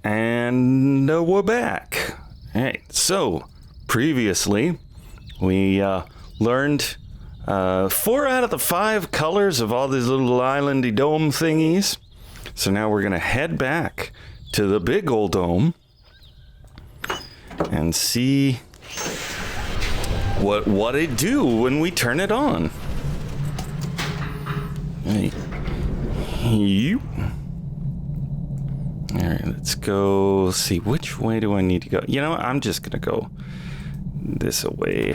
And we're back. Hey, so previously we learned 4 out of the 5 colors of all these little islandy dome thingies. So now we're gonna head back to the big old dome and see what it do when we turn it on. Hey. You. All right, let's go see, which way do I need to go? You know, I'm just gonna go this way.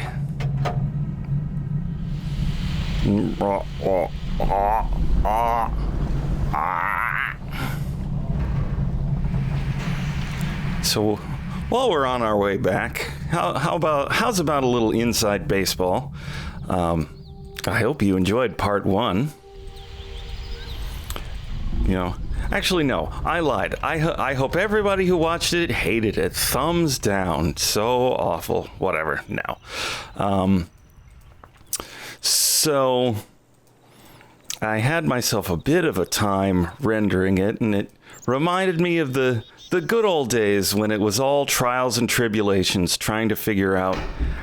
So while we're on our way back, how's about a little inside baseball? I hope you enjoyed part 1. You know, actually, no, I lied. I hope everybody who watched it hated it. Thumbs down. So awful. Whatever. No. So I had myself a bit of a time rendering it, and it reminded me of the good old days when it was all trials and tribulations trying to figure out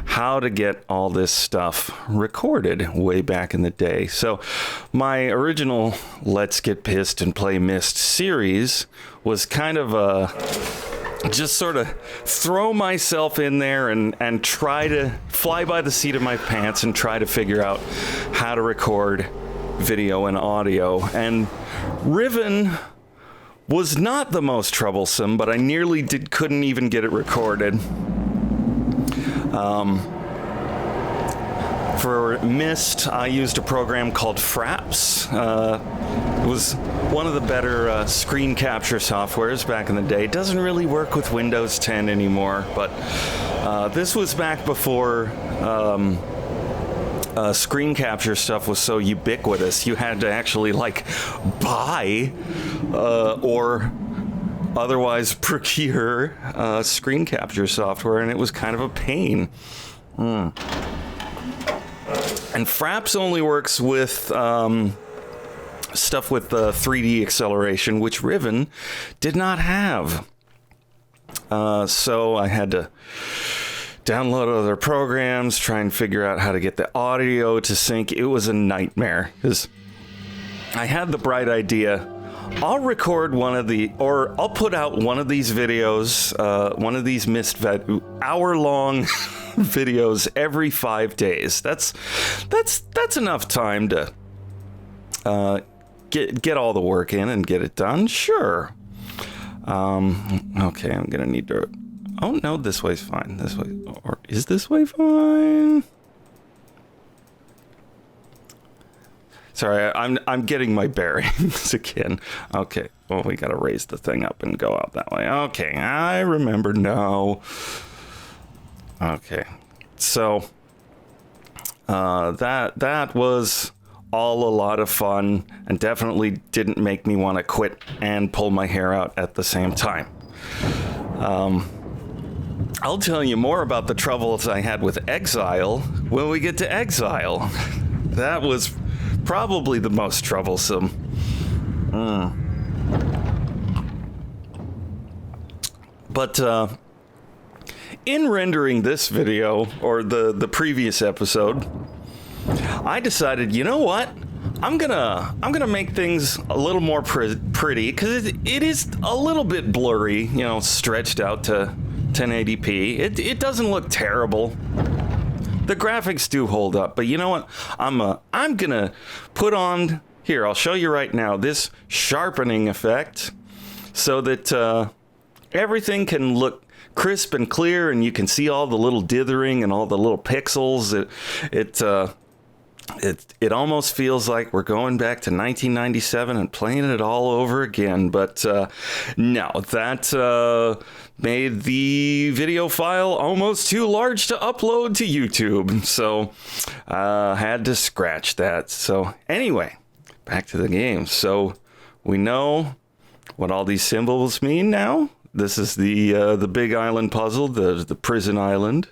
how to get all this stuff recorded way back in the day. So my original Let's Get Pissed and Play Myst series was kind of just sort of throw myself in there and try to fly by the seat of my pants and try to figure out how to record video and audio. And Riven was not the most troublesome, but I nearly couldn't even get it recorded. For Myst, I used a program called Fraps. It was one of the better screen capture softwares back in the day. It doesn't really work with Windows 10 anymore, but this was back before screen capture stuff was so ubiquitous. You had to actually buy or otherwise procure screen capture software, and it was kind of a pain. And Fraps only works with stuff with 3D acceleration, which Riven did not have. So I had to download other programs, try and figure out how to get the audio to sync. It was a nightmare because I had the bright idea. I'll record I'll put out one of these videos, one of these Myst hour-long videos every 5 days. That's enough time to get all the work in and get it done. Sure. Okay, I'm gonna need to. Oh no, this way's fine. This way, or is this way fine? Sorry, I'm getting my bearings again. Okay, well, we gotta raise the thing up and go out that way. Okay, I remember now. Okay, so that was all a lot of fun, and definitely didn't make me want to quit and pull my hair out at the same time. I'll tell you more about the troubles I had with Exile when we get to Exile. That was probably the most troublesome. But in rendering this video, or the previous episode, I decided, you know what? I'm gonna make things a little more pretty, because it is a little bit blurry, you know, stretched out to 1080p. It doesn't look terrible. The graphics do hold up, but you know what? I'm gonna put on here. I'll show you right now this sharpening effect, so that everything can look crisp and clear, and you can see all the little dithering and all the little pixels. It almost feels like we're going back to 1997 and playing it all over again. But no, that made the video file almost too large to upload to YouTube. So had to scratch that. So anyway, back to the game. So we know what all these symbols mean now. This is the big island puzzle, the prison island.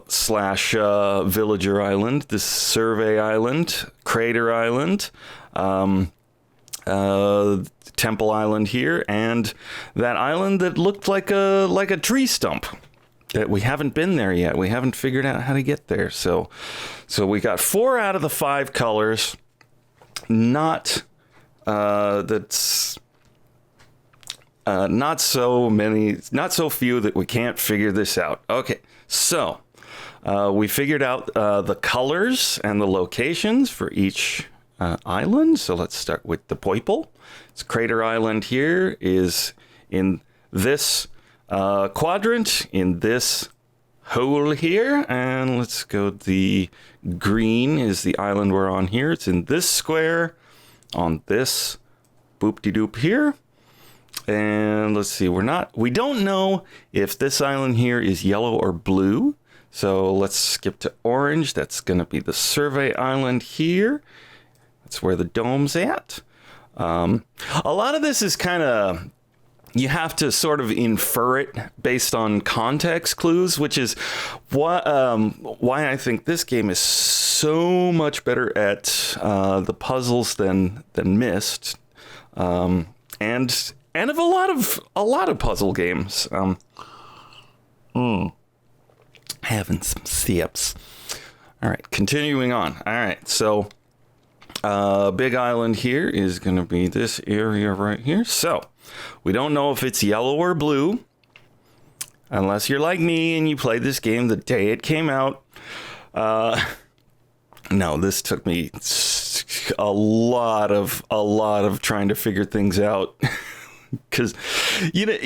Slash Villager Island, this Survey Island, Crater Island, Temple Island here, and that island that looked like a tree stump. That we haven't been there yet. We haven't figured out how to get there. So we got 4 out of the 5 colors. Not that's not so many, not so few that we can't figure this out. Okay, so we figured out the colors and the locations for each island. So let's start with the Poiple. It's Crater Island here is in this quadrant, in this hole here. And let's go, the green is the island we're on here. It's in this square on this boop-de-doop here. And let's see, we don't know if this island here is yellow or blue. So let's skip to orange. That's going to be the Survey Island here. That's where the dome's at. A lot of this is kind of, you have to sort of infer it based on context clues, which is why I think this game is so much better at the puzzles than Myst, and of a lot of puzzle games. Having some sips. All right, continuing on. All right, so big island here is going to be this area right here. So we don't know if it's yellow or blue, unless you're like me and you played this game the day it came out. No, this took me a lot of trying to figure things out. Because, you know,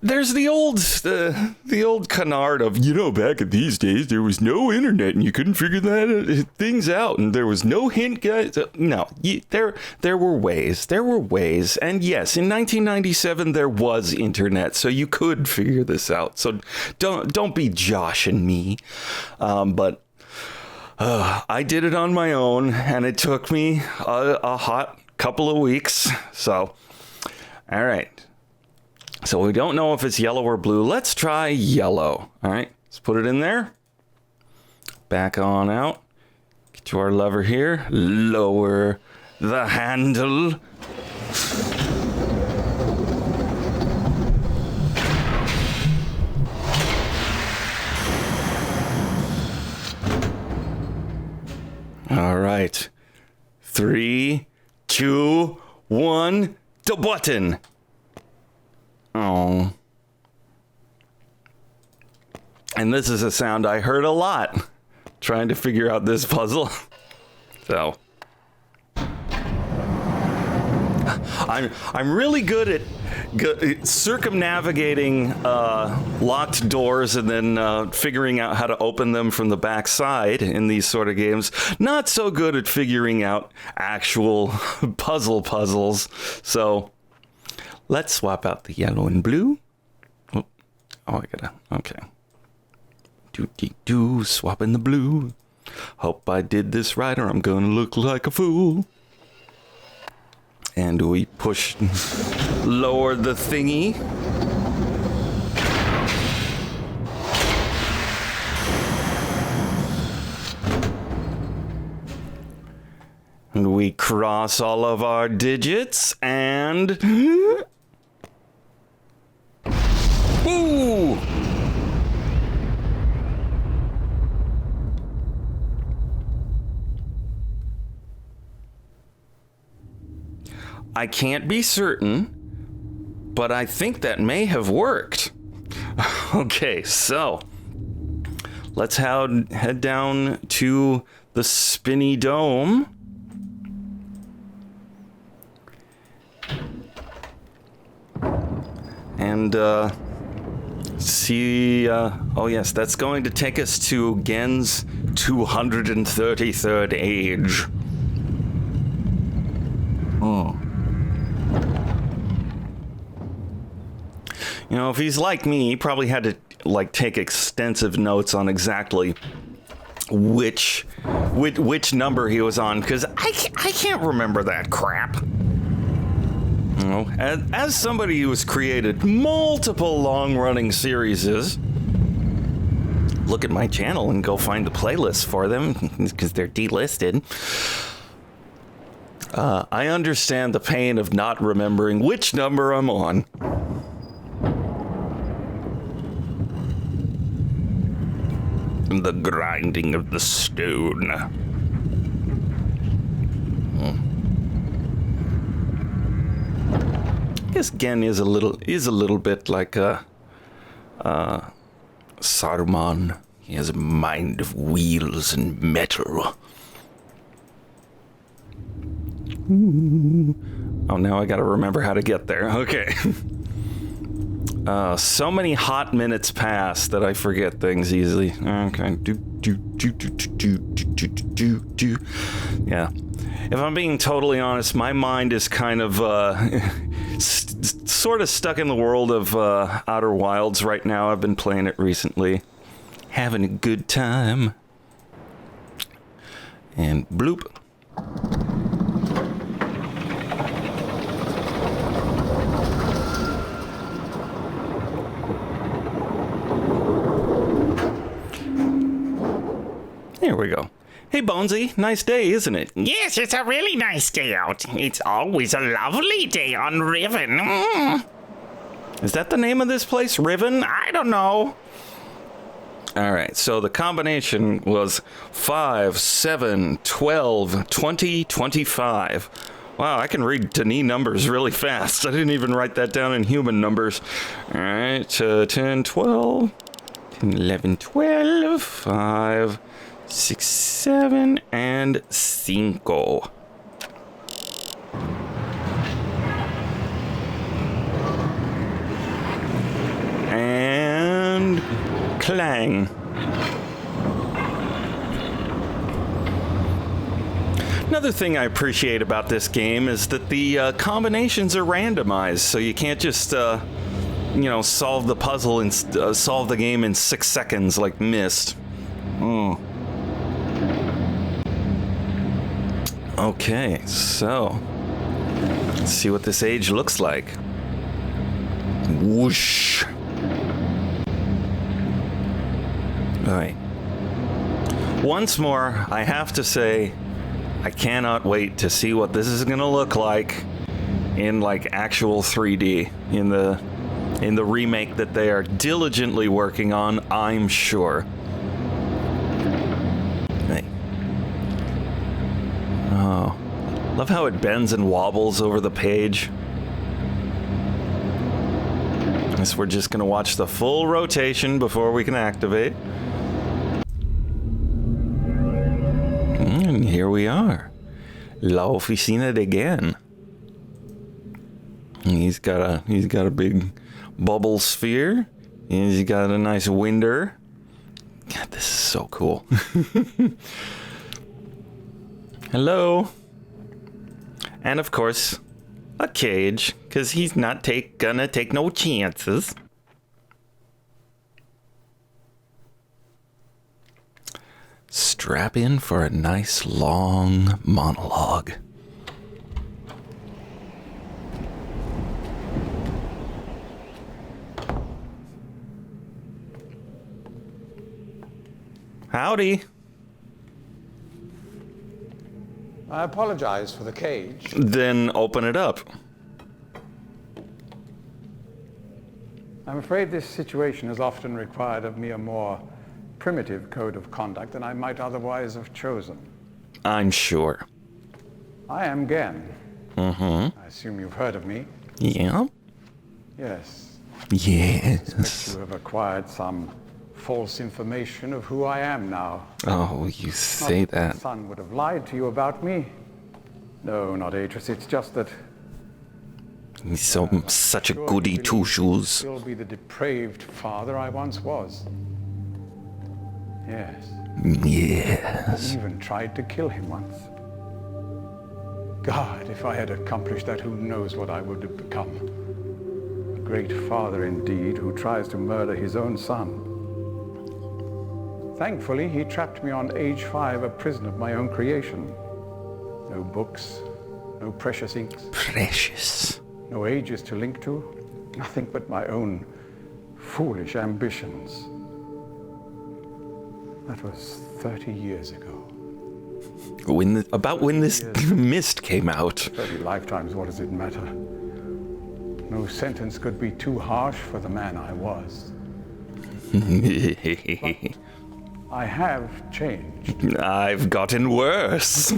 there's the old canard of, you know, back in these days, there was no internet and you couldn't figure things out, and there was no hint, guys. No, there were ways. And yes, in 1997, there was internet, so you could figure this out. So don't be joshing me. But I did it on my own, and it took me a hot couple of weeks. So, all right. So we don't know if it's yellow or blue. Let's try yellow. All right, let's put it in there. Back on out. Get to our lever here. Lower the handle. All right. 3, 2, 1. The button. Oh. And this is a sound I heard a lot trying to figure out this puzzle. So I'm really good at circumnavigating locked doors and then figuring out how to open them from the back side in these sort of games. Not so good at figuring out actual puzzles. So let's swap out the yellow and blue. Oh, I gotta, okay. Swap in the blue. Hope I did this right or I'm gonna look like a fool. And we push, lower the thingy. And we cross all of our digits and... Ooh! I can't be certain, but I think that may have worked. Okay, so let's head down to the spinny dome. And see, oh yes, that's going to take us to Gen's 233rd age. Oh. You know, if he's like me, he probably had to take extensive notes on exactly which number he was on, because I can't remember that crap. You know, as somebody who has created multiple long-running series, look at my channel and go find the playlist for them because they're delisted. I understand the pain of not remembering which number I'm on. The grinding of the stone. I guess Gen is a little bit like Saruman. He has a mind of wheels and metal. Oh, now I gotta remember how to get there. Okay. So many hot minutes pass that I forget things easily. Okay. Yeah. If I'm being totally honest, my mind is kind of sort of stuck in the world of Outer Wilds right now. I've been playing it recently. Having a good time. And bloop. Here we go. Hey, Bonesy, nice day, isn't it? Yes, it's a really nice day out. It's always a lovely day on Riven. Is that the name of this place, Riven? I don't know. All right, so the combination was 5, 7, 12, 20, 25. Wow, I can read Denis numbers really fast. I didn't even write that down in human numbers. All right, 10, 12, 10, 11, 12, 5, 6, 7, and 5. And clang. Another thing I appreciate about this game is that the combinations are randomized, so you can't just solve the puzzle and solve the game in 6 seconds like Myst. Okay, so let's see what this age looks like. Whoosh. All right. Once more, I have to say, I cannot wait to see what this is gonna look like in like actual 3D in the remake that they are diligently working on, I'm sure. Hey. Oh, love how it bends and wobbles over the page. Guess we're just gonna watch the full rotation before we can activate. And here we are. La Oficina de Gen. He's got a big bubble sphere. And he's got a nice winder. God, this is so cool. Hello. And of course, a cage, because he's not gonna take no chances. Strap in for a nice long monologue. Howdy. I apologize for the cage. Then open it up. I'm afraid this situation has often required of me a more primitive code of conduct than I might otherwise have chosen. I'm sure. I am Gen. Mm-hmm. I assume you've heard of me. Yeah? Yes. Yes. You have acquired some false information of who I am now. Oh, you say Not that. The son would have lied to you about me. No, not Atris. It's just that He's such a sure goody you believe two-shoes. Still be the depraved father I once was. Yes. Yes. I even tried to kill him once. God, if I had accomplished that, who knows what I would have become. A great father indeed, who tries to murder his own son. Thankfully, he trapped me on age 5, a prison of my own creation. No books, no precious inks. Precious. No ages to link to, nothing but my own foolish ambitions. That was 30 years ago. When this Myst came out. 30 lifetimes, what does it matter? No sentence could be too harsh for the man I was. I have changed. I've gotten worse.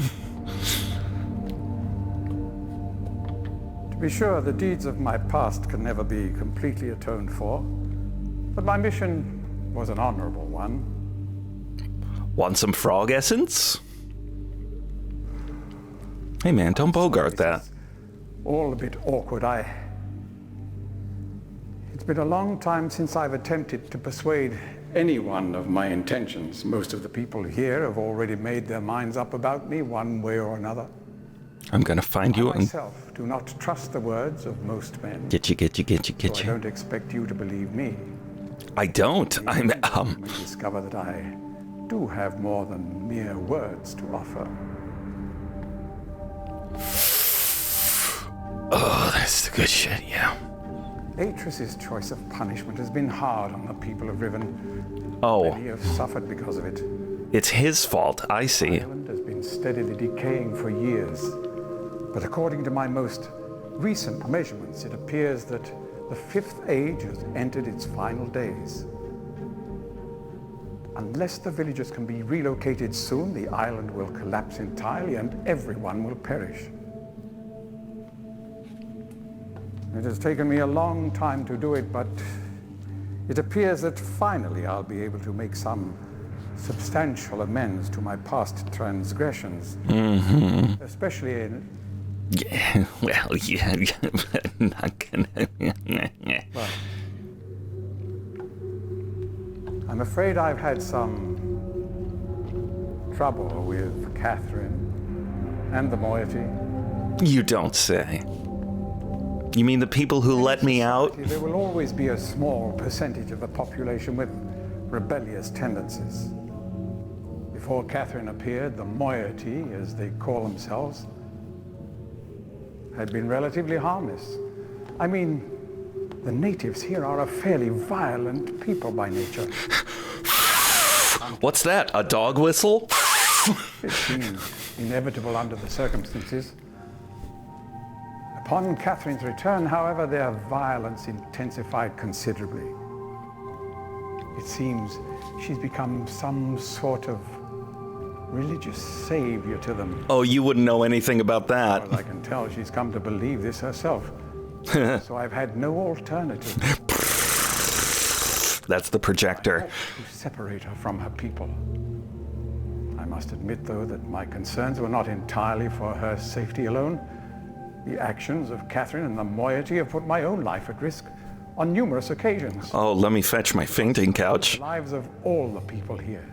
To be sure, the deeds of my past can never be completely atoned for, but my mission was an honorable one. Want some frog essence? Hey man, don't bogart that. All a bit awkward. It's been a long time since I've attempted to persuade anyone of my intentions. Most of the people here have already made their minds up about me one way or another. I'm gonna find you I and myself do not trust the words of most men. get you. So I don't expect you to believe me. I don't. I'm When you discover that I do have more than mere words to offer. Oh, that's the good shit, yeah. Atris's choice of punishment has been hard on the people of Riven. Oh, Many have suffered because of it. it's his fault. I The see. island has been steadily decaying for years. But according to my most recent measurements, it appears that the Fifth Age has entered its final days. Unless the villagers can be relocated soon, the island will collapse entirely and everyone will perish. It has taken me a long time to do it, but it appears that finally I'll be able to make some substantial amends to my past transgressions. Especially in... Yeah, well, yeah, not gonna. Well, I'm afraid I've had some trouble with Catherine and the moiety. You don't say. You mean the people who let me out? There will always be a small percentage of the population with rebellious tendencies. Before Catherine appeared, the moiety, as they call themselves, had been relatively harmless. I mean, the natives here are a fairly violent people by nature. What's that? A dog whistle? It seemed inevitable under the circumstances. Upon Catherine's return, however, their violence intensified considerably. It seems she's become some sort of religious savior to them. Oh, you wouldn't know anything about that. As I can tell, she's come to believe this herself. So I've had no alternative That's the projector. to separate her from her people. I must admit, though, that my concerns were not entirely for her safety alone. The actions of Catherine and the moiety have put my own life at risk on numerous occasions. Oh, let me fetch my fainting couch. The lives of all the people here.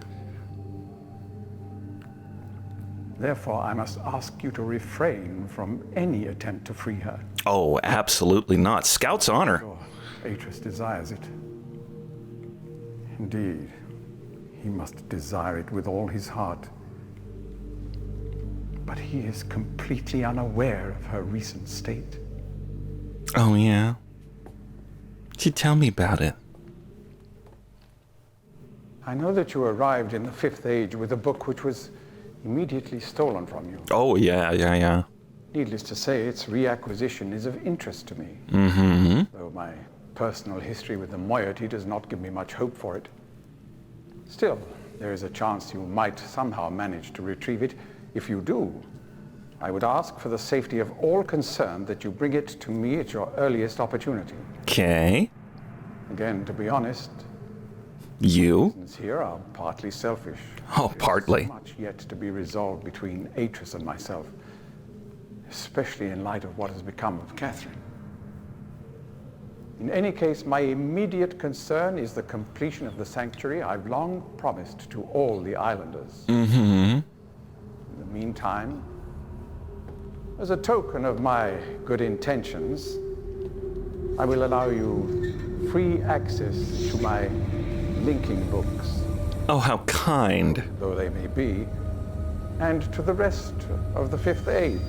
Therefore, I must ask you to refrain from any attempt to free her. Oh, absolutely not. Scout's honor. Sure, Atris desires it. Indeed, he must desire it with all his heart. But he is completely unaware of her recent state. Oh, yeah? She'd tell me about it. I know that you arrived in the Fifth Age with a book which was immediately stolen from you. Oh, yeah. Needless to say, its reacquisition is of interest to me. Though my personal history with the moiety does not give me much hope for it. Still, there is a chance you might somehow manage to retrieve it. If you do, I would ask for the safety of all concerned that you bring it to me at your earliest opportunity. Okay. Again, to be honest, You? reasons here are partly selfish. Oh, partly. There's much yet to be resolved between Atris and myself, especially in light of what has become of Catherine. In any case, my immediate concern is the completion of the sanctuary I've long promised to all the islanders. In the meantime, as a token of my good intentions, I will allow you free access to my linking books, Oh, how kind. though they may be, and to the rest of the Fifth Age.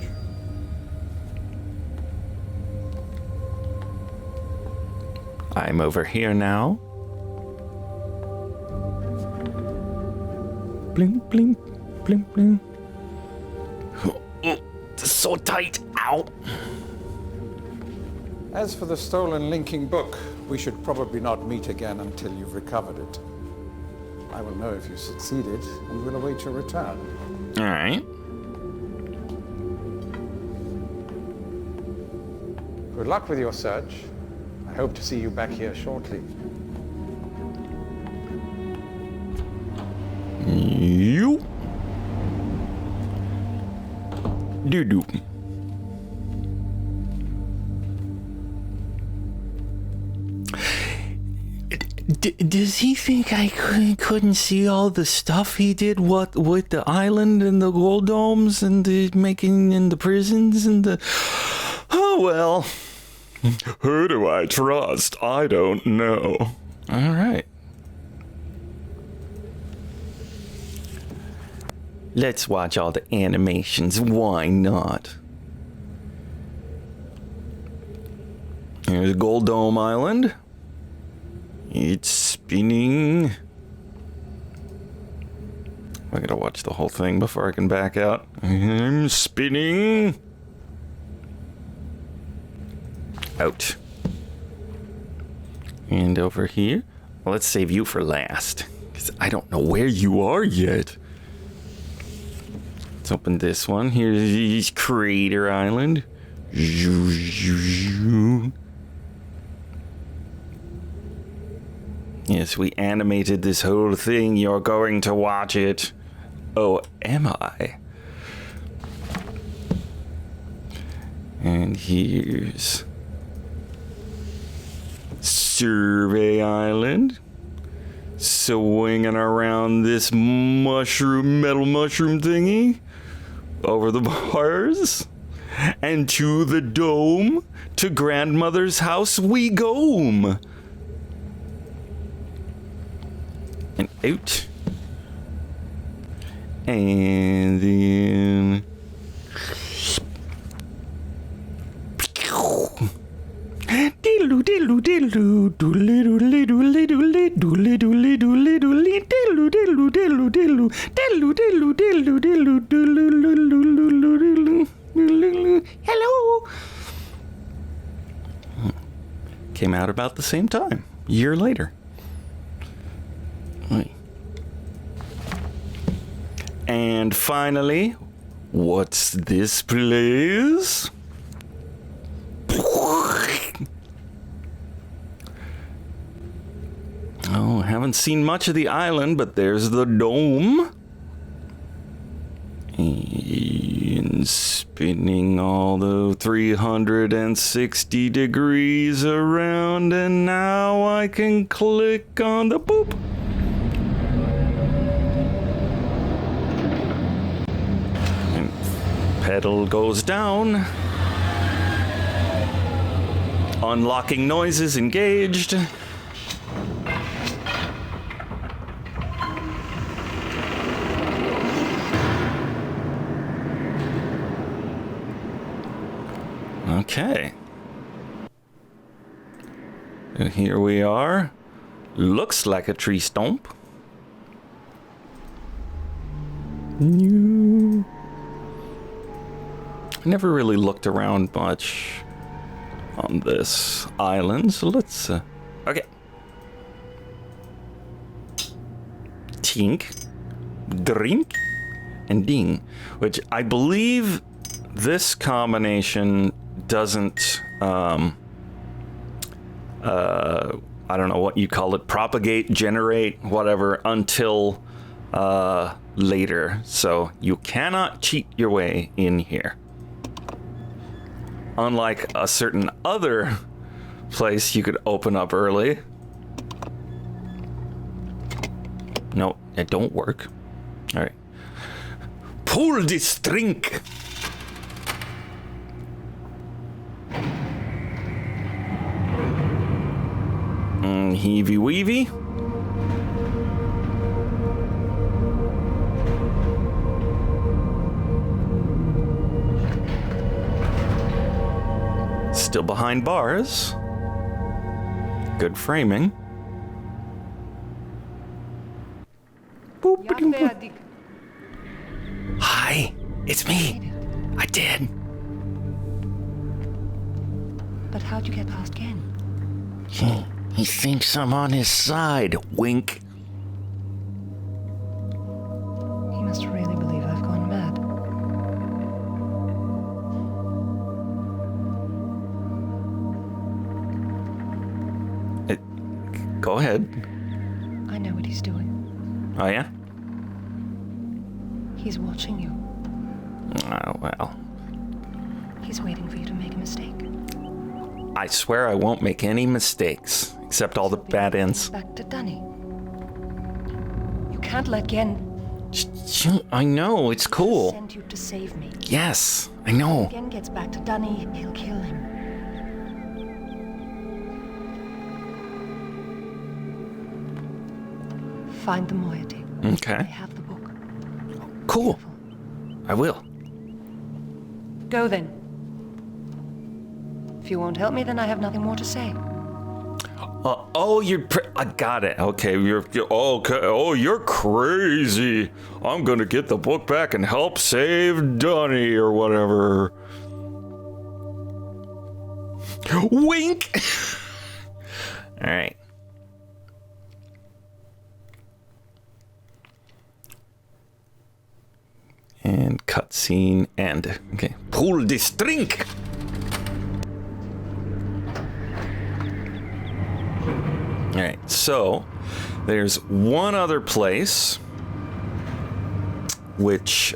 I'm over here now. Bling, bling, bling, bling. so tight. Ow. As for the stolen linking book, we should probably not meet again until you've recovered it. I will know if you succeeded, and will await your return. All right. Good luck with your search. I hope to see you back here shortly. You. Doo-doo. Does he think I couldn't see all the stuff he did? What with the island and the gold domes and the making in the prisons and the... Oh, well. Who do I trust? I don't know. All right. Let's watch all the animations. Why not? Here's Gold Dome Island. It's spinning. I gotta watch the whole thing before I can back out. I'm spinning. Out. And over here. Well, let's save you for last, because I don't know where you are yet. Let's open this one. Here's Crater Island. Yes, we animated this whole thing. You're going to watch it. Oh, am I? And here's Survey Island. Swinging around this metal mushroom thingy. Over the bars. And to the dome. To grandmother's house we go. And out. And then... Diddle diddle diddle doodle doodle doodle doodle doodle doodle doodle doodle diddle diddle diddle diddle diddle diddle diddle diddle doodle doodle. Hello. Came out about the same time, a year later. And finally, what's this place? Oh, haven't seen much of the island, but there's the dome. And spinning all the 360 degrees around, and now I can click on the boop. And pedal goes down. Unlocking noises engaged. Okay. And here we are. Looks like a tree stump. I never really looked around much on this island, so let's okay. Tink, drink, and ding, which I believe this combination doesn't I don't know what you call it, propagate, generate, whatever, until later. So you cannot cheat your way in here. Unlike a certain other place you could open up early. No, it don't work. All right. Pull this drink. Heavy weavy. Still behind bars. Good framing. Hi, it's me. I did. But how'd you get past Ken? He thinks I'm on his side. Wink. He must really believe I've gone mad. Go ahead. I know what he's doing. Oh, yeah? He's watching you. Oh, well. He's waiting for you to make a mistake. I swear I won't make any mistakes, except all the bad ends. Back to Dunny. You can't let Ken I know, it's cool. send you to save me. Yes, I know. If Ken gets back to Dunny, he'll kill him. Find the moiety. I Okay, have the book. cool. I will. Go then. If you won't help me, then I have nothing more to say. I got it. Okay, you're okay. Oh, you're crazy. I'm gonna get the book back and help save Dunny or whatever. Wink. All right. And cutscene end. Okay. Pull the string. All right, so there's one other place which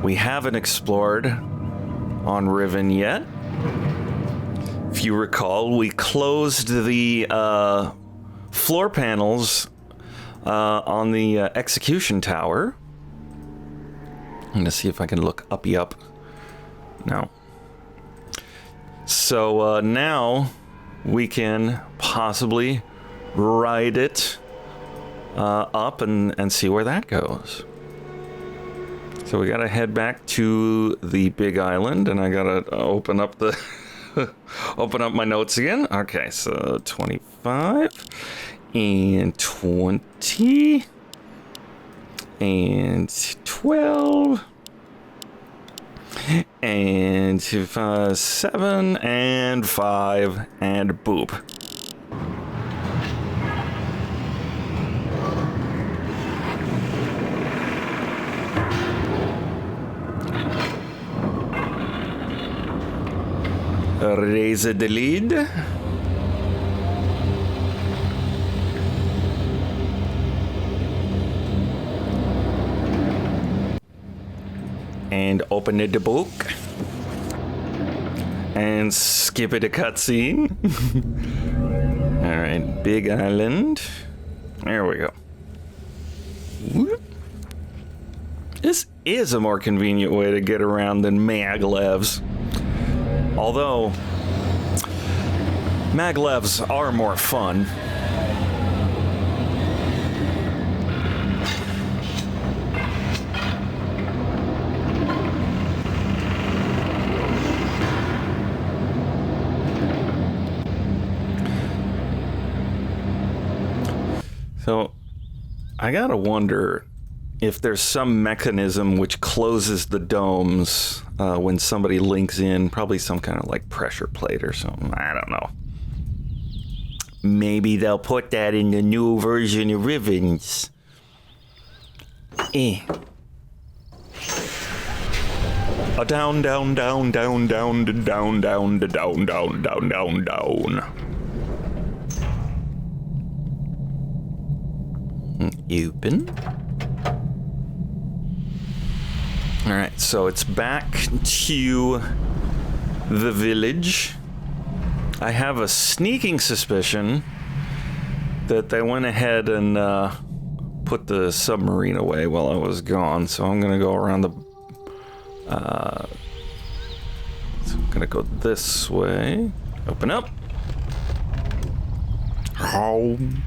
we haven't explored on Riven yet. If you recall, we closed the floor panels on the execution tower. I'm gonna see if I can look uppy up. No. So now we can possibly ride it up and see where that goes. So we gotta head back to the big island, and I gotta open up the open up my notes again. Okay, so 25 and 20 and 12 and 7 and 5 and boop. Raise the lid. And open the book. And skip it a cutscene. Alright, big island. There we go. Whoop. This is a more convenient way to get around than maglevs. Although, maglevs are more fun. So, I gotta wonder if there's some mechanism which closes the domes when somebody links in, probably some kind of like pressure plate or something. I don't know. Maybe they'll put that in the new version of Rivens. A down, down, down, down, down, down, down, down, down, down, down, down, down. Open. All right, so it's back to the village. I have a sneaking suspicion that they went ahead and put the submarine away while I was gone, so I'm gonna go around the so I'm gonna go this way. Open up. Home.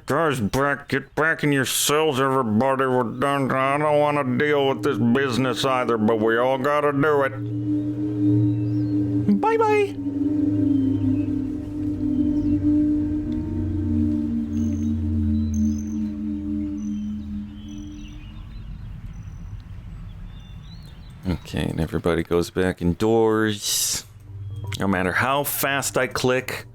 Guys, get back in your cells, everybody. We're done. I don't want to deal with this business either, but we all gotta do it. Bye-bye. Okay, never Everybody goes back indoors. No matter how fast I click,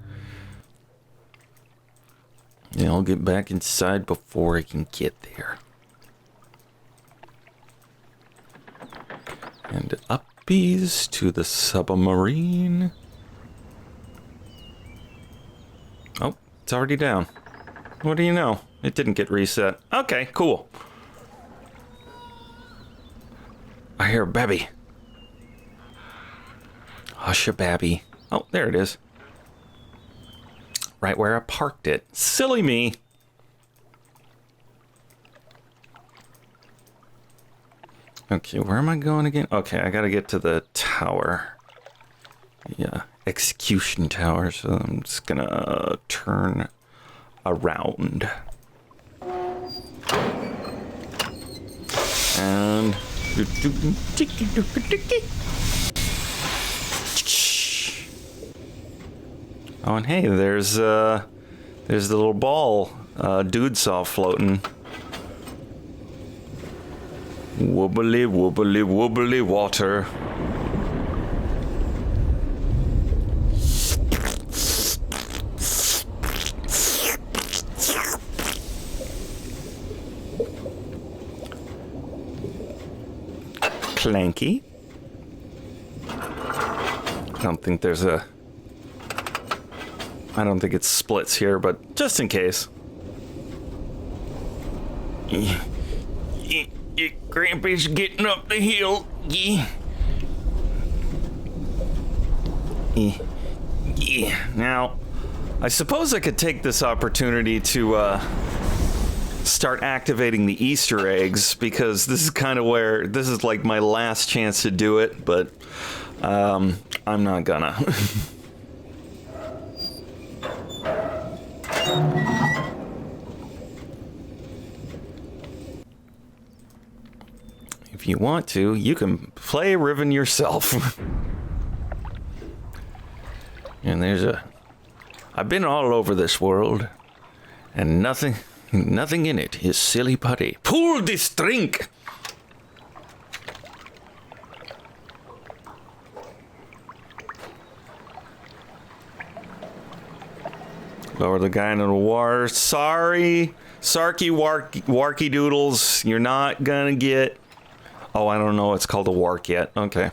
I'll get back inside before I can get there. And uppies to the submarine. Oh, it's already down. What do you know? It didn't get reset. Okay, cool. I hear a babby. Hush a babby. Oh, there it is. Right where I parked it. Silly me. Okay, where am I going again? Okay, I gotta get to the tower. Yeah, execution tower. So I'm just gonna turn around. And... Oh, and hey, there's the little ball dude saw floating. Wobbly, wobbly, wobbly water. Clanky. I don't think there's a... I don't think it splits here, but just in case. Grampy's getting up the hill. Yeah. Now, I suppose I could take this opportunity to start activating the Easter eggs, because this is kind of where this is like my last chance to do it, but I'm not gonna. If you want to, you can play Riven yourself. And I've been all over this world, and nothing in it is silly putty. Pull this drink! Lower the guy into the water. Sorry, Sarky Warky Doodles, you're not gonna get... Oh, I don't know. It's called a wark yet. Okay.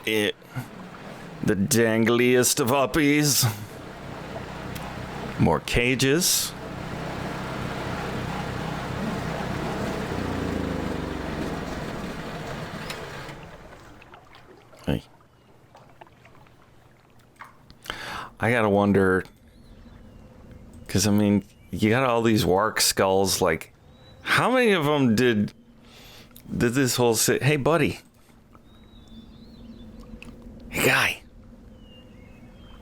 The dangliest of uppies. More cages. Hey. I gotta wonder... Because, I mean, you got all these wark skulls, like, how many of them did this whole hey, buddy. Hey, guy.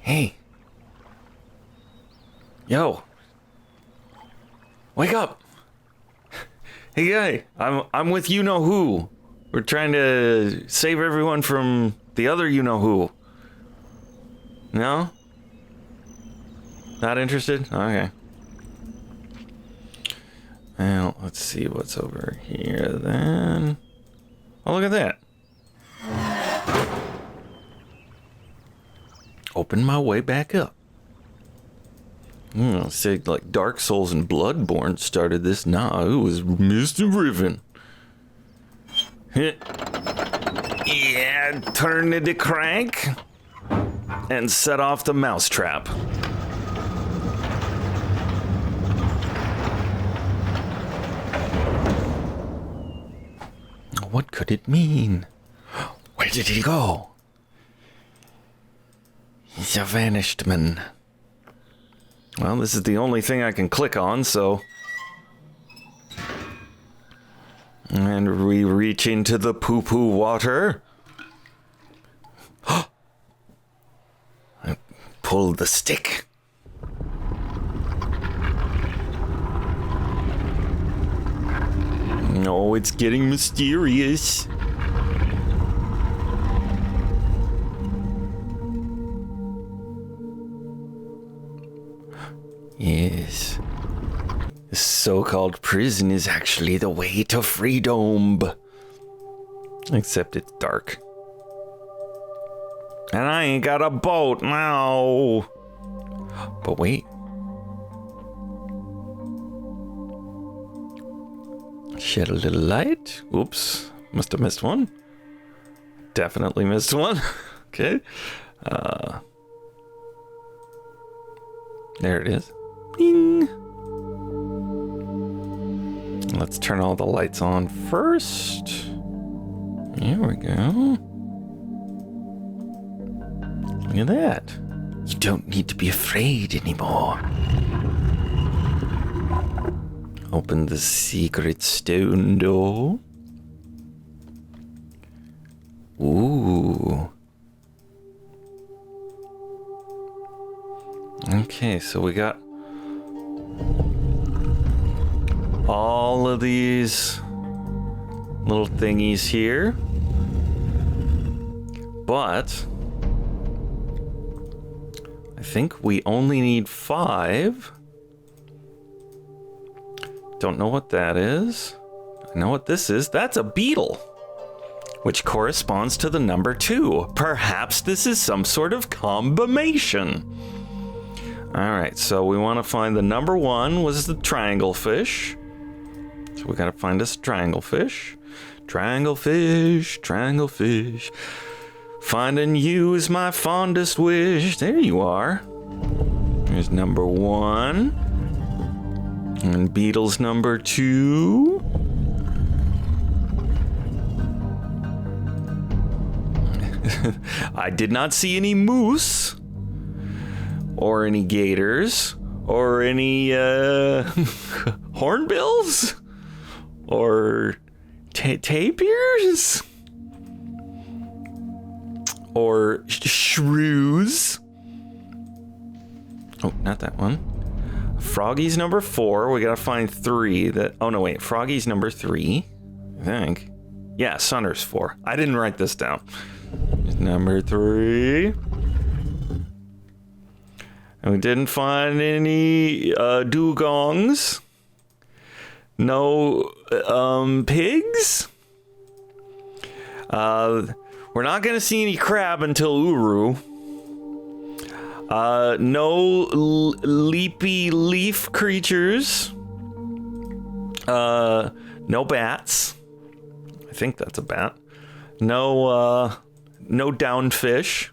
Hey. Yo. Wake up. Hey, guy. I'm with you-know-who. We're trying to save everyone from the other you-know-who. No? Not interested? Okay. Well, let's see what's over here then. Oh, look at that. Open my way back up. Say like Dark Souls and Bloodborne started this. Nah, it was Myst and Riven. Yeah, turn the crank and set off the mousetrap. What could it mean? Where did he go? He's a vanished man. Well, this is the only thing I can click on, so... And we reach into the poo-poo water. I pull the stick. No, it's getting mysterious. Yes. so-called prison is actually the way to freedom. Except it's dark. And I ain't got a boat now. But wait. Shed a little light. Oops. Must have missed one. Definitely missed one. Okay. There it is. Bing. Let's turn all the lights on first. Here we go. Look at that. You don't need to be afraid anymore. Open the secret stone door. Ooh. Okay, so we got all of these little thingies here. But I think we only need 5. Don't know what that is. I know what this is. That's a beetle, which corresponds to the number 2. Perhaps this is some sort of combination. All right, so we want to find the number 1 was the triangle fish. So we got to find us triangle fish. Triangle fish, triangle fish. Finding you is my fondest wish. There you are. Here's number 1. And beetle's number 2. I did not see any moose. Or any gators. Or any hornbills. Or tapirs. Or shrews. Oh, not that one. Froggy's number 4. We gotta find 3 that... Oh, no, wait. Froggy's number 3. I think. Yeah, Sunner's 4. I didn't write this down. Number 3. And we didn't find any dugongs. No pigs. We're not gonna see any crab until Uru. No leafy leaf creatures. No bats. I think that's a bat. No downed fish.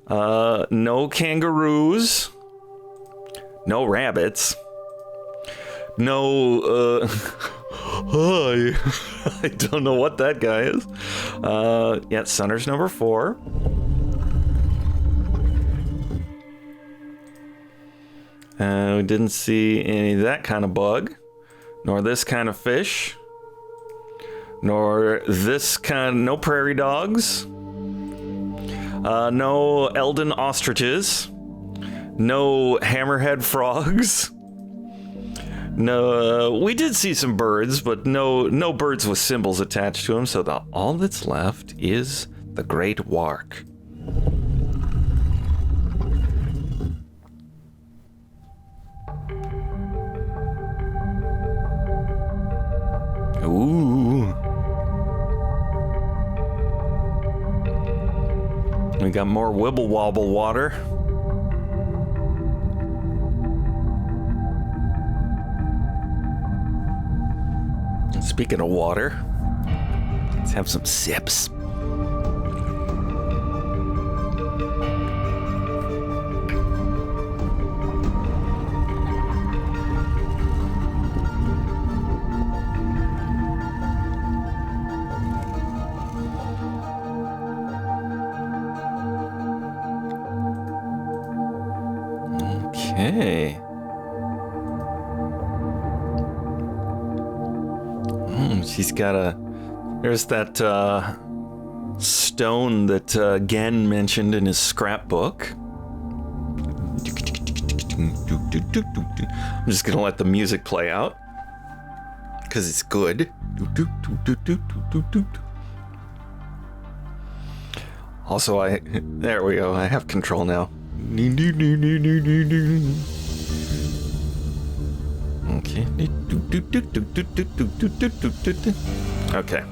No kangaroos. No rabbits. No, hi. I don't know what that guy is. Yeah, Sunner's number 4. We didn't see any of that kind of bug, nor this kind of fish, nor this kind, no prairie dogs, no Eldon ostriches, no hammerhead frogs. No, we did see some birds, but no birds with symbols attached to them, so all that's left is the Great Wark. Ooh. We got more Wibble Wobble water. Speaking of water, let's have some sips. Okay. She's got there's that stone that Gen mentioned in his scrapbook. I'm just gonna let the music play out because it's good. Also, there we go. I have control now. Okay. Okay.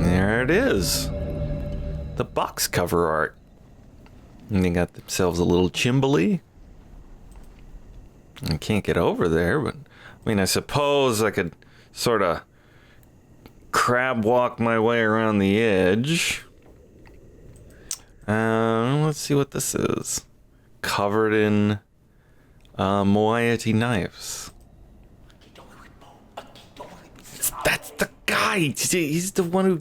There it is. The box cover art. And they got themselves a little chimbley. I can't get over there, but I mean, I suppose I could sort of crab walk my way around the edge. Let's see what this is. Covered in moiety knives. That's the guy. He's the one who.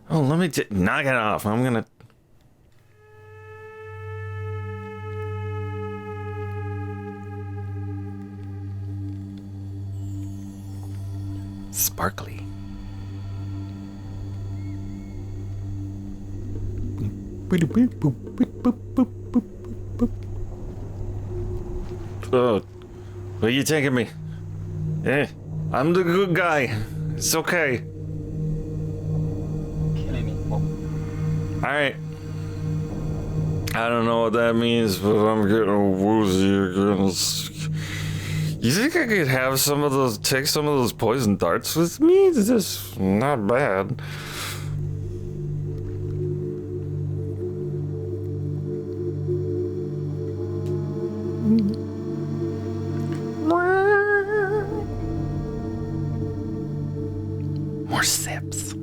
Oh, let me knock it off. I'm gonna. Sparkly. Oh, where you taking me? Eh, I'm the good guy. It's okay. All right. I don't know what that means, but I'm getting woozy again. You think I could have take some of those poison darts with me? This is not bad. More sips.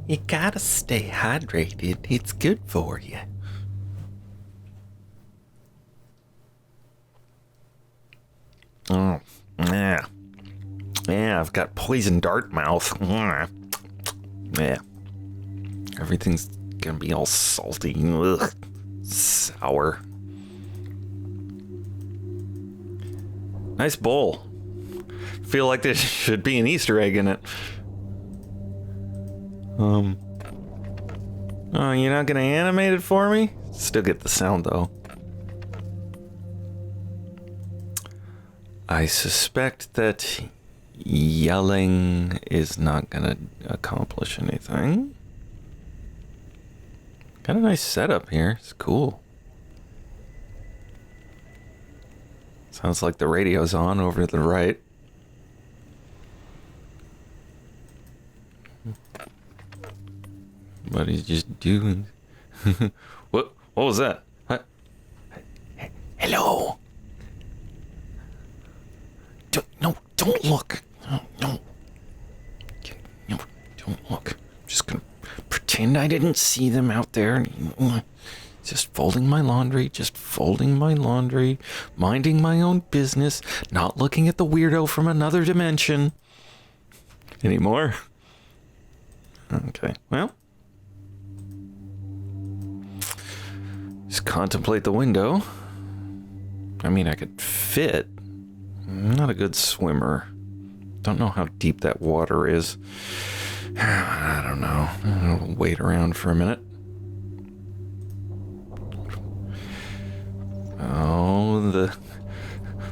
You gotta stay hydrated. It's good for you. Oh, yeah. Yeah, I've got poison dart mouth. Yeah. Everything's gonna be all salty. Ugh. Sour. Nice bowl. Feel like there should be an Easter egg in it. Oh, you're not gonna animate it for me? Still get the sound though. I suspect that yelling is not gonna accomplish anything. Got a nice setup here. It's cool. Sounds like the radio's on over to the right. What he's just doing. What was that? Hello. Don't look. No, don't look. I'm just gonna pretend I didn't see them out there. Just folding my laundry, minding my own business, not looking at the weirdo from another dimension. Anymore? Okay, well. Just contemplate the window. I mean, I could fit. I'm not a good swimmer. Don't know how deep that water is. I don't know. I'll wait around for a minute. Oh, the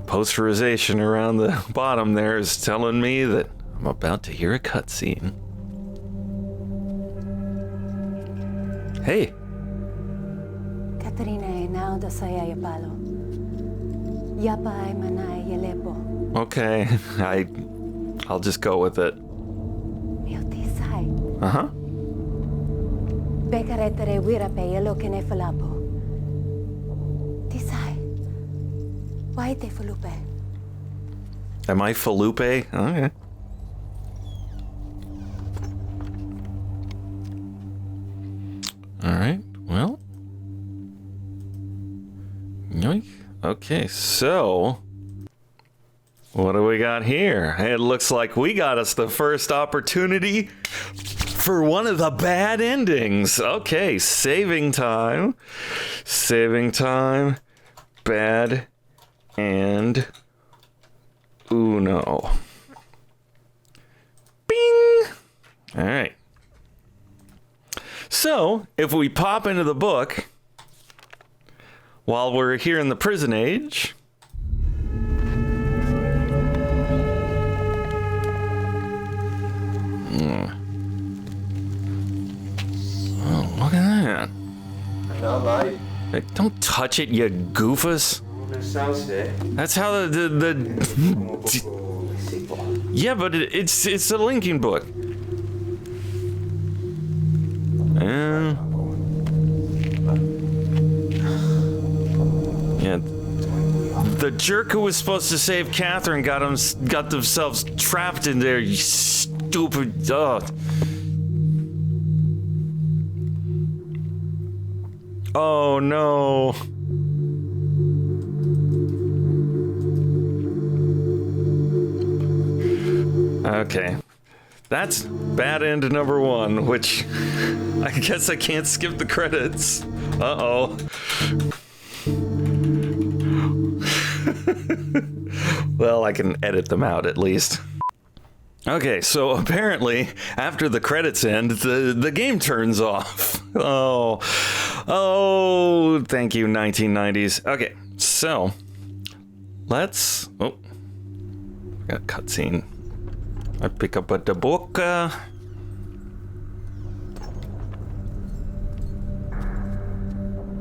posterization around the bottom there is telling me that I'm about to hear a cutscene. Hey. Katrina e now da saya palo. Yapa ay manay yelepo. Okay, I'll just go with it. Miotisay. Uh-huh. Bekaretere wirape yelo kene falapo. Tisay. Why te fulupe? Am I Felipe? Okay. All right. Well. Yoink. Okay, so what do we got here? It looks like we got us the first opportunity for one of the bad endings. Okay, saving time. Bad and uno. Bing! All right. So, if we pop into the book while we're here in the prison age, oh, look at that. Hey, don't touch it, you goofus. That's how the yeah, but it's a linking book. Yeah. The jerk who was supposed to save Catherine got themselves trapped in there. You stupid dog. Oh no. Okay. That's bad end number 1, which I guess I can't skip the credits. Uh-oh. Well, I can edit them out at least. Okay, so apparently, after the credits end, the game turns off. Oh, thank you, 1990s. Okay, so, let's, got a cutscene. I pick up the book.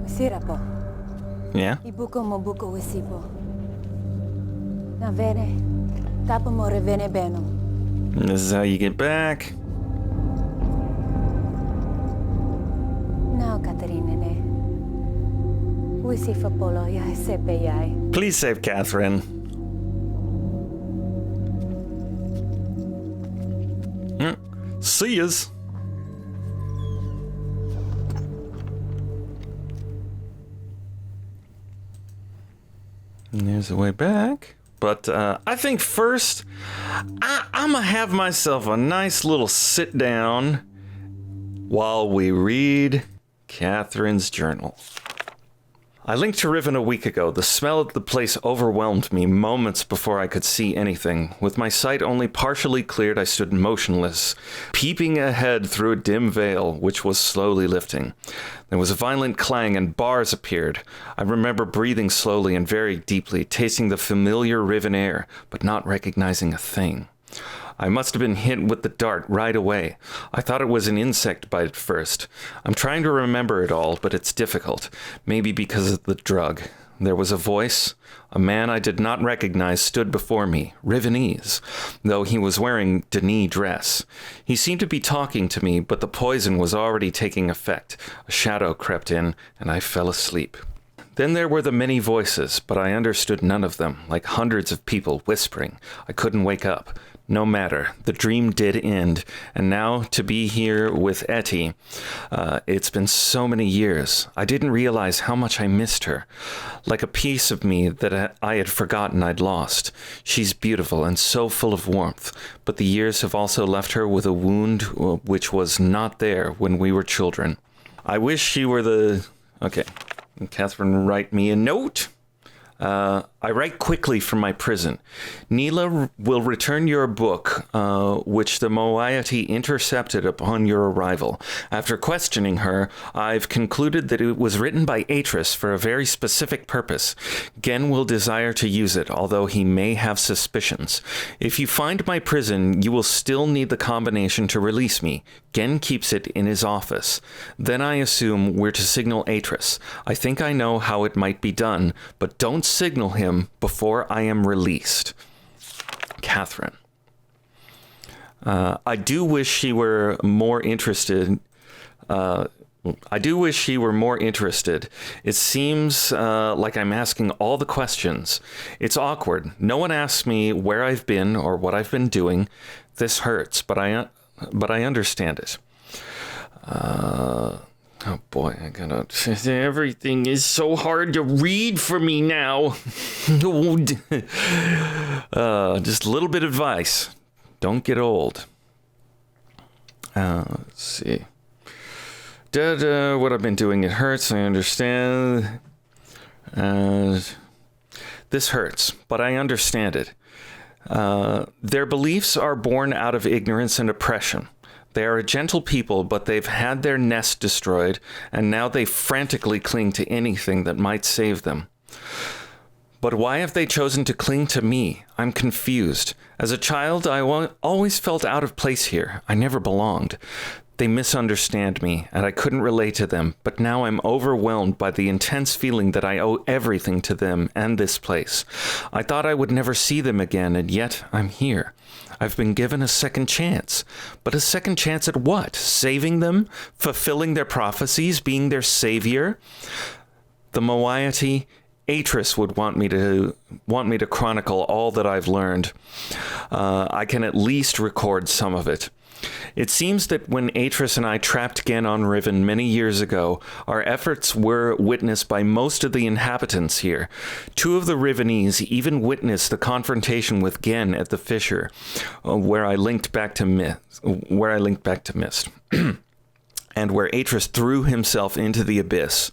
Sira po. Yeah? Ibuko mo buko wisipo. Na vene. Tapo mo revene beno. This is how you get back. Now, Katerine. Wisifa polo yai sepe yai. Please save Catherine. See yous. And there's the way back. But I think first, I'm gonna have myself a nice little sit down while we read Catherine's journal. I linked to Riven a week ago. The smell of the place overwhelmed me moments before I could see anything. With my sight only partially cleared, I stood motionless, peeping ahead through a dim veil, which was slowly lifting. There was a violent clang and bars appeared. I remember breathing slowly and very deeply, tasting the familiar Riven air, but not recognizing a thing. I must have been hit with the dart right away. I thought it was an insect bite at first. I'm trying to remember it all, but it's difficult. Maybe because of the drug. There was a voice. A man I did not recognize stood before me, Rivenese, though he was wearing Denis dress. He seemed to be talking to me, but the poison was already taking effect. A shadow crept in, and I fell asleep. Then there were the many voices, but I understood none of them, like hundreds of people whispering. I couldn't wake up. No matter, the dream did end, and now to be here with Etty, it's been so many years. I didn't realize how much I missed her, like a piece of me that I had forgotten I'd lost. She's beautiful and so full of warmth, but the years have also left her with a wound which was not there when we were children. I wish she were the... Okay, Catherine, write me a note. I write quickly from my prison. Neela will return your book, which the moiety intercepted upon your arrival. After questioning her, I've concluded that it was written by Atris for a very specific purpose. Gen will desire to use it, although he may have suspicions. If you find my prison, you will still need the combination to release me. Gen keeps it in his office. Then I assume we're to signal Atris. I think I know how it might be done, but don't signal him before I am released. Catherine. I do wish she were more interested. It seems like I'm asking all the questions. It's awkward. No one asks me where I've been or what I've been doing. This hurts, but I understand it. Oh boy, I gotta... Everything is so hard to read for me now. Just a little bit of advice. Don't get old. Let's see. What I've been doing, it hurts, I understand. This hurts, but I understand it. Their beliefs are born out of ignorance and oppression. They are a gentle people, but they've had their nest destroyed, and now they frantically cling to anything that might save them. But why have they chosen to cling to me? I'm confused. As a child, I always felt out of place here. I never belonged. They misunderstand me, and I couldn't relate to them, but now I'm overwhelmed by the intense feeling that I owe everything to them and this place. I thought I would never see them again, and yet I'm here. I've been given a second chance. But a second chance at what? Saving them? Fulfilling their prophecies? Being their savior? The moiety, Atris would want me to chronicle all that I've learned. I can at least record some of it. It seems that when Atris and I trapped Gen on Riven many years ago, our efforts were witnessed by most of the inhabitants here. 2 of the Rivenese even witnessed the confrontation with Gen at the fissure, where I linked back to Myst. And where Atris threw himself into the abyss.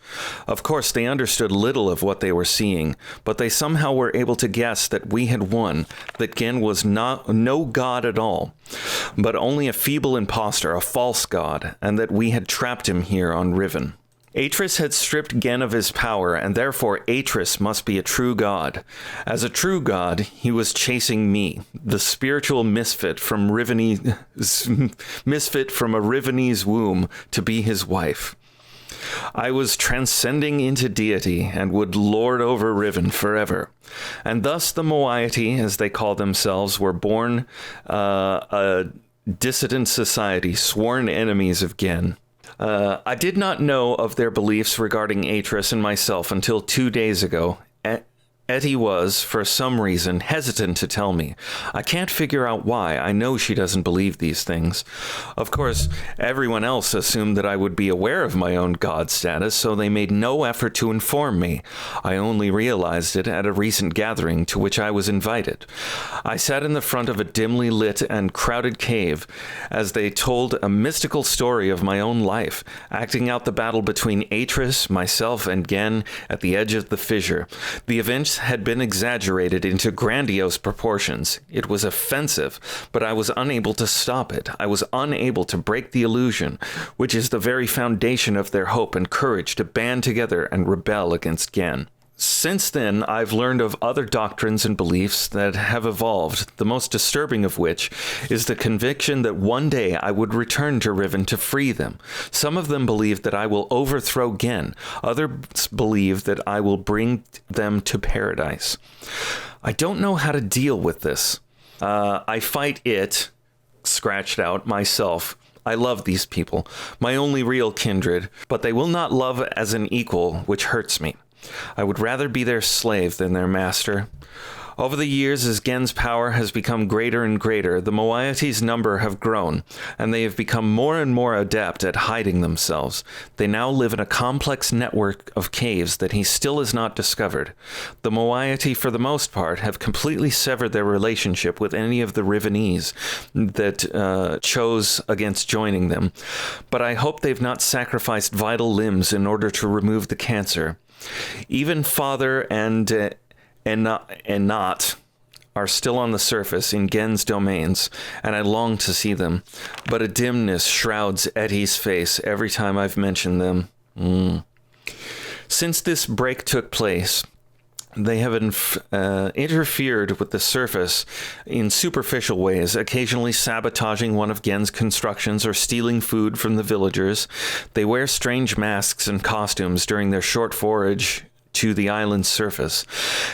Of course, they understood little of what they were seeing, but they somehow were able to guess that we had won, that Gen was no god at all, but only a feeble impostor, a false god, and that we had trapped him here on Riven. Atris had stripped Gen of his power, and therefore Atris must be a true god. As a true god, he was chasing me, the spiritual misfit from a Rivenese womb, to be his wife. I was transcending into deity and would lord over Riven forever. And thus the moiety, as they call themselves, were born a dissident society, sworn enemies of Gen. I did not know of their beliefs regarding Atris and myself until 2 days ago. Etty was, for some reason, hesitant to tell me. I can't figure out why. I know she doesn't believe these things. Of course, everyone else assumed that I would be aware of my own god status, so they made no effort to inform me. I only realized it at a recent gathering to which I was invited. I sat in the front of a dimly lit and crowded cave as they told a mystical story of my own life, acting out the battle between Atris, myself, and Gen at the edge of the fissure. The events had been exaggerated into grandiose proportions. It was offensive, but I was unable to stop it. I was unable to break the illusion, which is the very foundation of their hope and courage to band together and rebel against Gen. Since then, I've learned of other doctrines and beliefs that have evolved, the most disturbing of which is the conviction that one day I would return to Riven to free them. Some of them believe that I will overthrow Gen. Others believe that I will bring them to paradise. I don't know how to deal with this. I fight it, scratched out, myself. I love these people, my only real kindred, but they will not love as an equal, which hurts me. I would rather be their slave than their master. Over the years, as Gen's power has become greater and greater, the moiety's number have grown, and they have become more and more adept at hiding themselves. They now live in a complex network of caves that he still has not discovered. The moiety, for the most part, have completely severed their relationship with any of the Rivenese that chose against joining them, but I hope they've not sacrificed vital limbs in order to remove the cancer. Even Father and not are still on the surface in Gen's domains, and I long to see them, but a dimness shrouds Etty's face every time I've mentioned them. Since this break took place, they have interfered with the surface in superficial ways, occasionally sabotaging one of Gen's constructions or stealing food from the villagers. They wear strange masks and costumes during their short forage to the island's surface,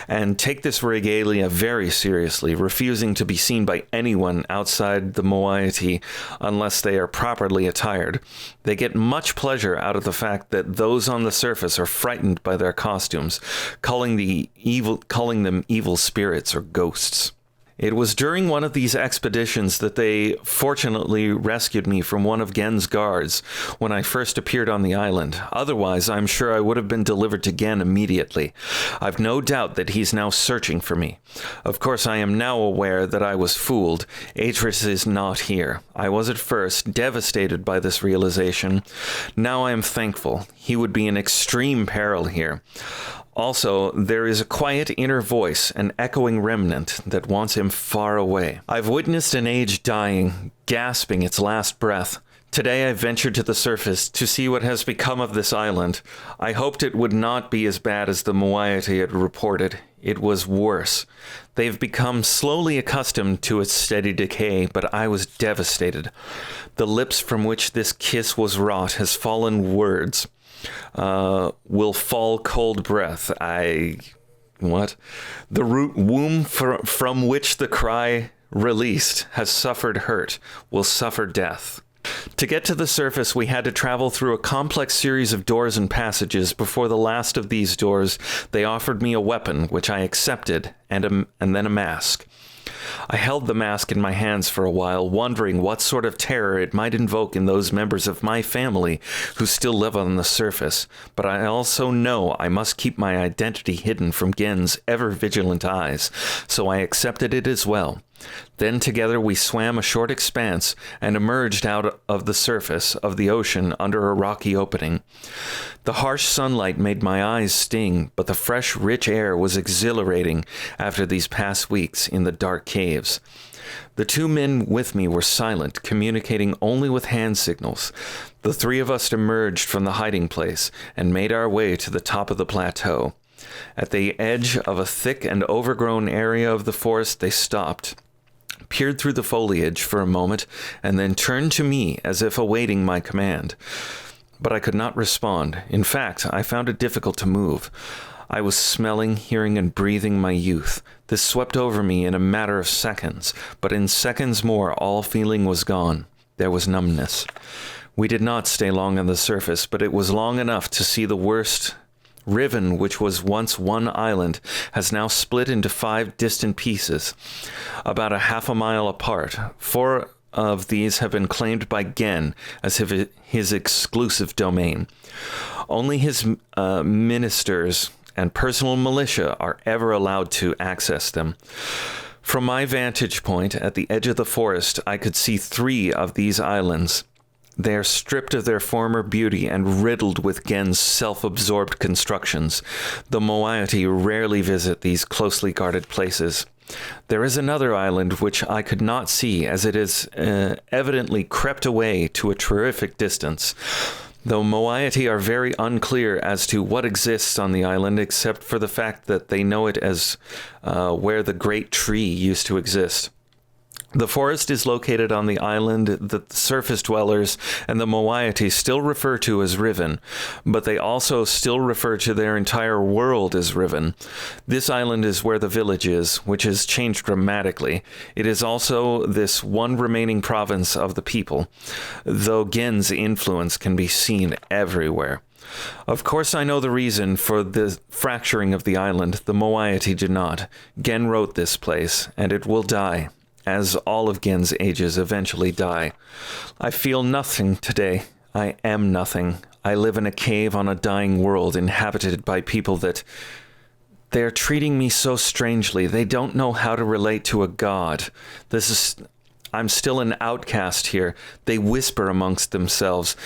and take this regalia very seriously, refusing to be seen by anyone outside the moiety unless they are properly attired. They get much pleasure out of the fact that those on the surface are frightened by their costumes, calling them evil spirits or ghosts. It was during one of these expeditions that they fortunately rescued me from one of Gen's guards when I first appeared on the island. Otherwise, I'm sure I would have been delivered to Gen immediately. I've no doubt that he's now searching for me. Of course, I am now aware that I was fooled. Atris is not here. I was at first devastated by this realization. Now I am thankful. He would be in extreme peril here. Also, there is a quiet inner voice, an echoing remnant that wants him far away. I've witnessed an age dying, gasping its last breath. Today I ventured to the surface to see what has become of this island. I hoped it would not be as bad as the moiety had reported. It was worse. They've become slowly accustomed to its steady decay, but I was devastated. The lips from which this kiss was wrought has fallen words. Will fall cold breath. What? The root womb from which the cry released has suffered hurt, will suffer death. To get to the surface, we had to travel through a complex series of doors and passages. Before the last of these doors, they offered me a weapon, which I accepted, and then a mask. I held the mask in my hands for a while, wondering what sort of terror it might invoke in those members of my family who still live on the surface. But I also know I must keep my identity hidden from Gen's ever-vigilant eyes, so I accepted it as well. Then together we swam a short expanse and emerged out of the surface of the ocean under a rocky opening. The harsh sunlight made my eyes sting, but the fresh, rich air was exhilarating after these past weeks in the dark caves. The two men with me were silent, communicating only with hand signals. The three of us emerged from the hiding place and made our way to the top of the plateau. At the edge of a thick and overgrown area of the forest, they stopped, peered through the foliage for a moment, and then turned to me as if awaiting my command. But I could not respond. In fact, I found it difficult to move. I was smelling, hearing, and breathing my youth. This swept over me in a matter of seconds, but in seconds more, all feeling was gone. There was numbness. We did not stay long on the surface, but it was long enough to see the worst. Riven, which was once one island, has now split into 5 distant pieces, about a half a mile apart. 4 of these have been claimed by Gen as his exclusive domain. Only his ministers and personal militia are ever allowed to access them. From my vantage point at the edge of the forest, I could see 3 of these islands. They are stripped of their former beauty and riddled with Gen's self-absorbed constructions. The Moiety rarely visit these closely guarded places. There is another island which I could not see, as it is evidently crept away to a terrific distance. Though Moiety are very unclear as to what exists on the island, except for the fact that they know it as where the great tree used to exist. The forest is located on the island that the surface dwellers and the Moiety still refer to as Riven, but they also still refer to their entire world as Riven. This island is where the village is, which has changed dramatically. It is also this one remaining province of the people, though Gen's influence can be seen everywhere. Of course, I know the reason for the fracturing of the island. The Moiety do not. Gen wrote this place, and it will die, as all of Gen's ages eventually die. I feel nothing today. I am nothing. I live in a cave on a dying world inhabited by people that... They are treating me so strangely. They don't know how to relate to a god. I'm still an outcast here. They whisper amongst themselves,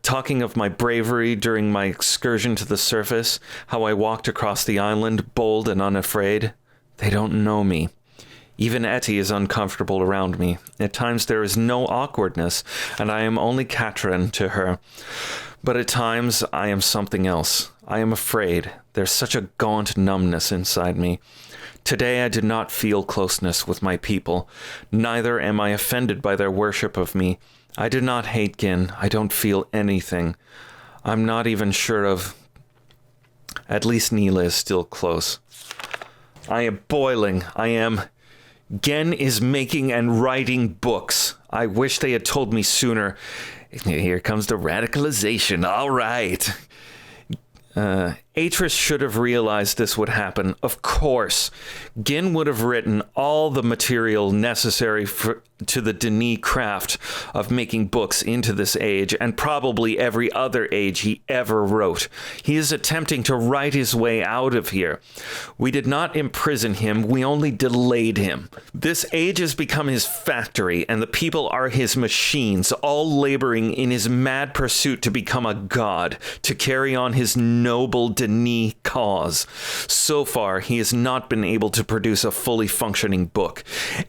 talking of my bravery during my excursion to the surface, how I walked across the island, bold and unafraid. They don't know me. Even Etty is uncomfortable around me. At times there is no awkwardness, and I am only Katrin to her. But at times I am something else. I am afraid. There's such a gaunt numbness inside me. Today I did not feel closeness with my people. Neither am I offended by their worship of me. I do not hate Gen. I don't feel anything. I'm not even sure of... At least Neela is still close. I am boiling. I am... Gen is making and writing books. I wish they had told me sooner. Here comes the radicalization. All right. Atris should have realized this would happen. Of course. Gen would have written all the material necessary to the Denis craft of making books into this age, and probably every other age he ever wrote. He is attempting to write his way out of here. We did not imprison him, we only delayed him. This age has become his factory, and the people are his machines, all laboring in his mad pursuit to become a god, to carry on his noble Denis cause. So far, he has not been able to produce a fully functioning book.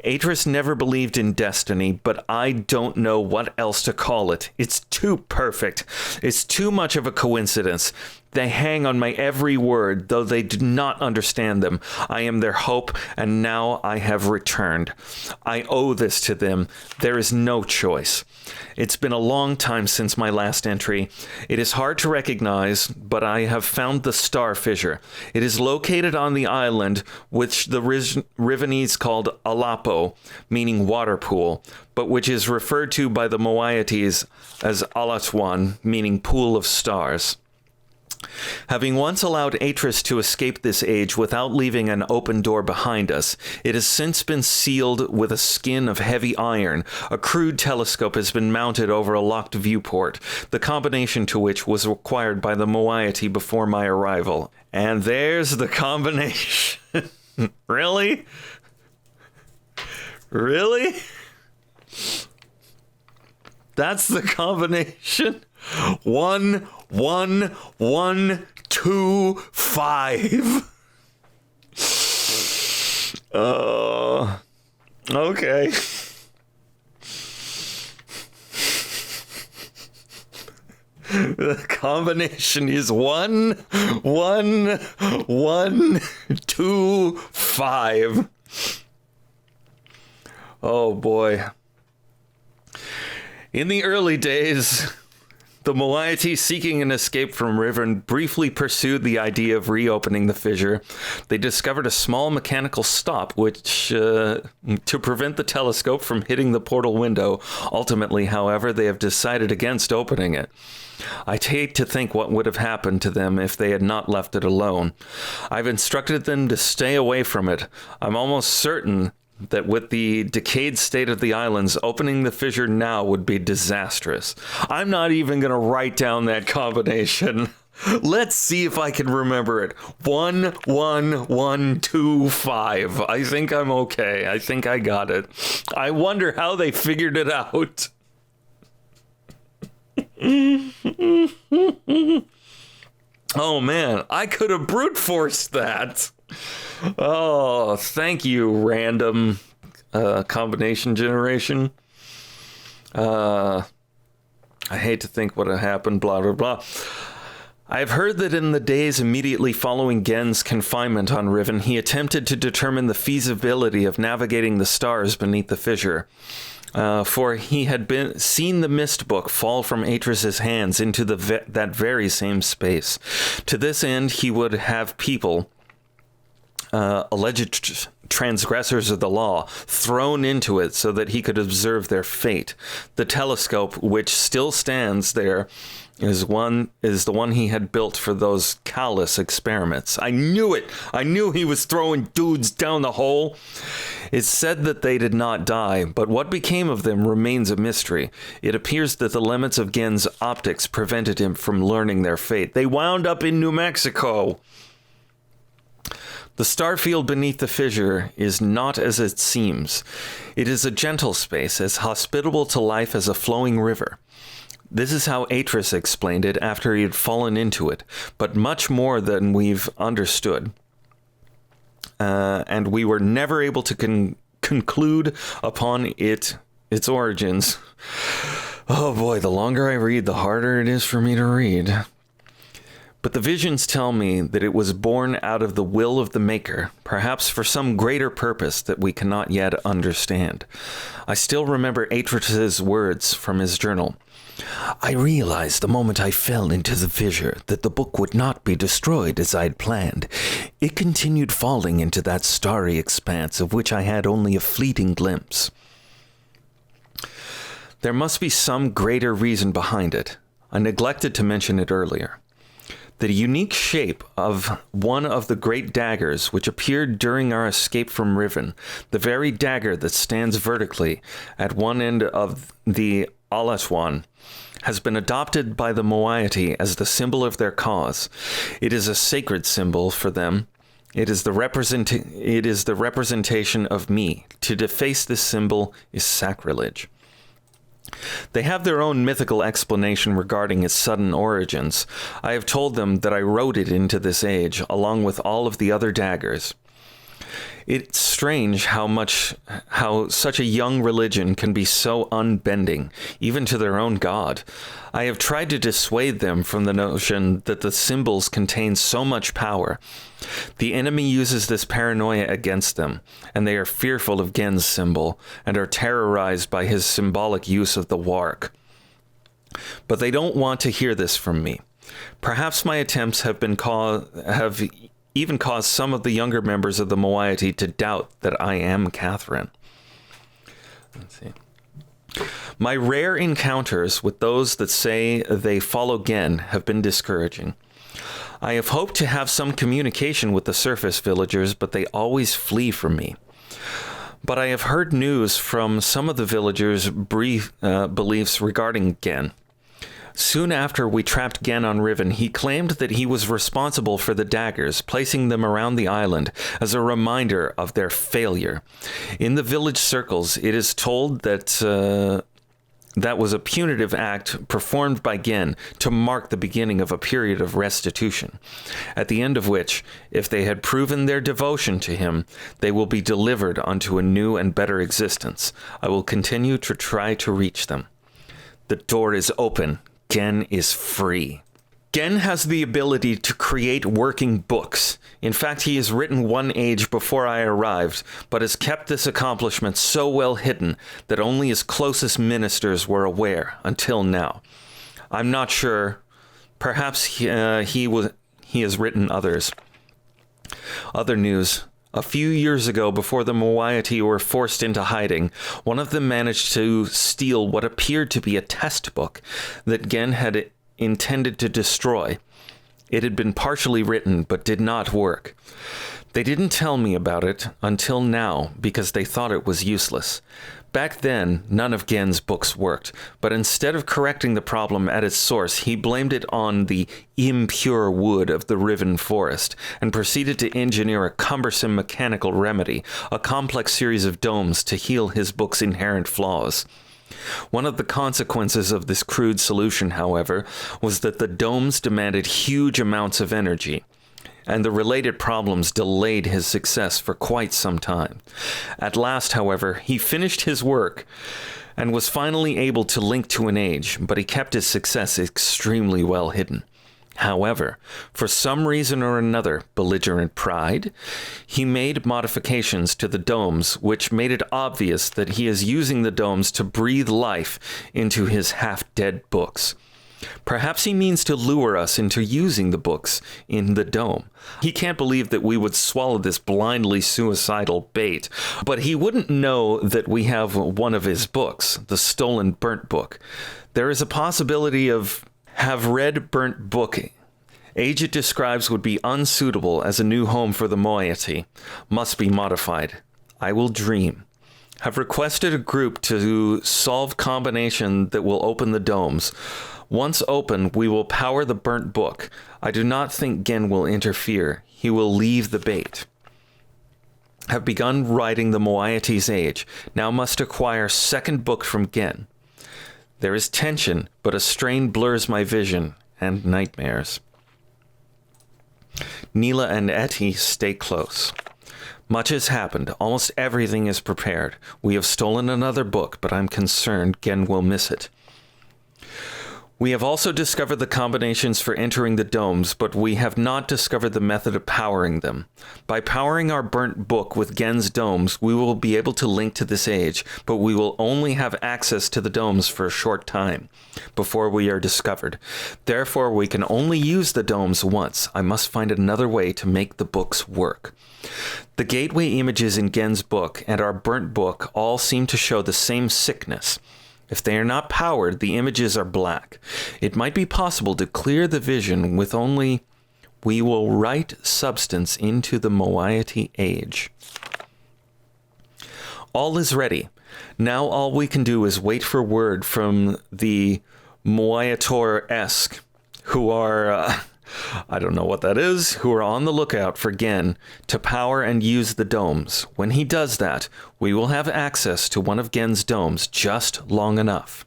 Atris never believed in destiny, but I don't know what else to call it. It's too perfect. It's too much of a coincidence. They hang on my every word, though they do not understand them. I am their hope, and now I have returned. I owe this to them. There is no choice. It's been a long time since my last entry. It is hard to recognize, but I have found the star fissure. It is located on the island, which the Rivenese called Alapo, meaning water pool, but which is referred to by the Moayates as Alatwan, meaning pool of stars. Having once allowed Atris to escape this age without leaving an open door behind us, it has since been sealed with a skin of heavy iron. A crude telescope has been mounted over a locked viewport, the combination to which was required by the Moiety before my arrival. And there's the combination. Really? Really? That's the combination? 1, 1, 1, 2, 5. Okay. The combination is 1, 1, 1, 2, 5. Oh boy. In the early days, the Moiety, seeking an escape from Riven, briefly pursued the idea of reopening the fissure. They discovered a small mechanical stop which to prevent the telescope from hitting the portal window. Ultimately, however, they have decided against opening it. I'd hate to think what would have happened to them if they had not left it alone. I've instructed them to stay away from it. I'm almost certain that with the decayed state of the islands, opening the fissure now would be disastrous. I'm not even going to write down that combination. Let's see if I can remember it. 1, 1, 1, 2, 5. I think I'm okay. I think I got it. I wonder how they figured it out. Oh man, I could have brute forced that. Oh, thank you, random combination generation. I hate to think what had happened, blah, blah, blah. I have heard that in the days immediately following Gen's confinement on Riven, he attempted to determine the feasibility of navigating the stars beneath the fissure. For he had seen the Myst book fall from Atris's hands into that very same space. To this end, he would have people, alleged transgressors of the law, thrown into it so that he could observe their fate. The telescope, which still stands there, is the one he had built for those callous experiments. I knew it! I knew he was throwing dudes down the hole! It's said that they did not die, but what became of them remains a mystery. It appears that the limits of Gen's optics prevented him from learning their fate. They wound up in New Mexico! The starfield beneath the fissure is not as it seems. It is a gentle space, as hospitable to life as a flowing river. This is how Atris explained it after he had fallen into it, but much more than we've understood. And we were never able to conclude upon its origins. Oh boy, the longer I read, the harder it is for me to read. But the visions tell me that it was born out of the will of the Maker, perhaps for some greater purpose that we cannot yet understand. I still remember Atris's words from his journal. I realized the moment I fell into the fissure that the book would not be destroyed as I'd planned. It continued falling into that starry expanse of which I had only a fleeting glimpse. There must be some greater reason behind it. I neglected to mention it earlier. The unique shape of one of the great daggers which appeared during our escape from Riven, the very dagger that stands vertically at one end of the Alatwan, has been adopted by the Moiety as the symbol of their cause. It is a sacred symbol for them. It is the representation of me. To deface this symbol is sacrilege. They have their own mythical explanation regarding its sudden origins. I have told them that I wrote it into this age, along with all of the other daggers. It's strange how such a young religion can be so unbending, even to their own god. I have tried to dissuade them from the notion that the symbols contain so much power. The enemy uses this paranoia against them, and they are fearful of Gen's symbol, and are terrorized by his symbolic use of the wark. But they don't want to hear this from me. Perhaps my attempts have even caused some of the younger members of the moiety to doubt that I am Catherine. Let's see. My rare encounters with those that say they follow Gen have been discouraging. I have hoped to have some communication with the surface villagers, but they always flee from me. But I have heard news from some of the villagers' beliefs regarding Gen. Soon after we trapped Gen on Riven, he claimed that he was responsible for the daggers, placing them around the island as a reminder of their failure. In the village circles, it is told that that was a punitive act performed by Gen to mark the beginning of a period of restitution, at the end of which, if they had proven their devotion to him, they will be delivered unto a new and better existence. I will continue to try to reach them. The door is open. Gen is free. Gen has the ability to create working books. In fact, he has written one age before I arrived, but has kept this accomplishment so well hidden that only his closest ministers were aware until now. I'm not sure. Perhaps he has written others. Other news. A few years ago, before the moiety were forced into hiding, one of them managed to steal what appeared to be a test book that Gen had intended to destroy. It had been partially written, but did not work. They didn't tell me about it until now because they thought it was useless. Back then, none of Gen's books worked, but instead of correcting the problem at its source, he blamed it on the impure wood of the Riven forest and proceeded to engineer a cumbersome mechanical remedy, a complex series of domes to heal his book's inherent flaws. One of the consequences of this crude solution, however, was that the domes demanded huge amounts of energy, and the related problems delayed his success for quite some time. At last, however, he finished his work and was finally able to link to an age, but he kept his success extremely well hidden. However, for some reason or another, belligerent pride, he made modifications to the domes which made it obvious that he is using the domes to breathe life into his half-dead books. Perhaps he means to lure us into using the books in the dome. He can't believe that we would swallow this blindly suicidal bait, but he wouldn't know that we have one of his books, the stolen burnt book. There is a possibility of have read burnt book. Age it describes would be unsuitable as a new home for the moiety. Must be modified. I will dream. Have requested a group to solve combination that will open the domes. Once open, we will power the burnt book. I do not think Gen will interfere. He will leave the bait. Have begun writing the moiety's age. Now must acquire second book from Gen. There is tension, but a strain blurs my vision and nightmares. Neela and Etty stay close. Much has happened. Almost everything is prepared. We have stolen another book, but I'm concerned Gen will miss it. We have also discovered the combinations for entering the domes, but we have not discovered the method of powering them. By powering our burnt book with Gen's domes, we will be able to link to this age, but we will only have access to the domes for a short time before we are discovered. Therefore, we can only use the domes once. I must find another way to make the books work. The gateway images in Gen's book and our burnt book all seem to show the same sickness. If they are not powered, the images are black. It might be possible to clear the vision with only we will write substance into the moiety age. All is ready. Now all we can do is wait for word from the Moiator-esque, who are, I don't know what that is, who are on the lookout for Gen to power and use the domes. When he does that, we will have access to one of Gen's domes just long enough.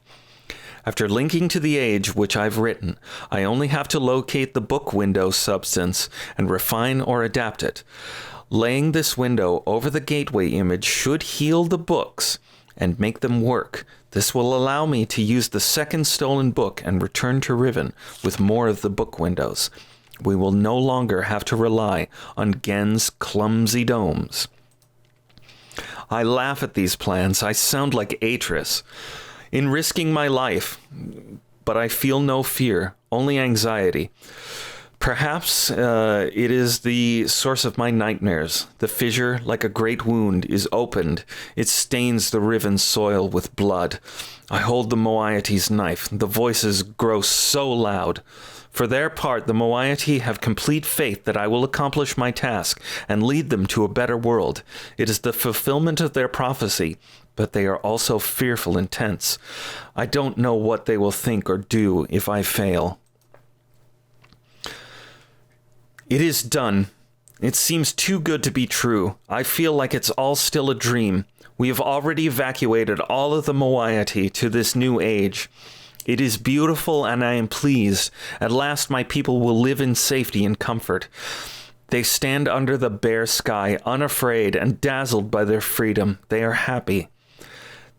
After linking to the age which I've written, I only have to locate the book window substance and refine or adapt it. Laying this window over the gateway image should heal the books and make them work. This will allow me to use the second stolen book and return to Riven with more of the book windows. We will no longer have to rely on Gen's clumsy domes. I laugh at these plans. I sound like Atris. In risking my life, but I feel no fear, only anxiety. Perhaps it is the source of my nightmares. The fissure, like a great wound, is opened. It stains the Riven soil with blood. I hold the Moiety's knife. The voices grow so loud. For their part, the Moiety have complete faith that I will accomplish my task and lead them to a better world. It is the fulfillment of their prophecy, but they are also fearful and tense. I don't know what they will think or do if I fail. It is done. It seems too good to be true. I feel like it's all still a dream. We have already evacuated all of the Moiety to this new age. It is beautiful, and I am pleased. At last my people will live in safety and comfort. They stand under the bare sky, unafraid and dazzled by their freedom. They are happy.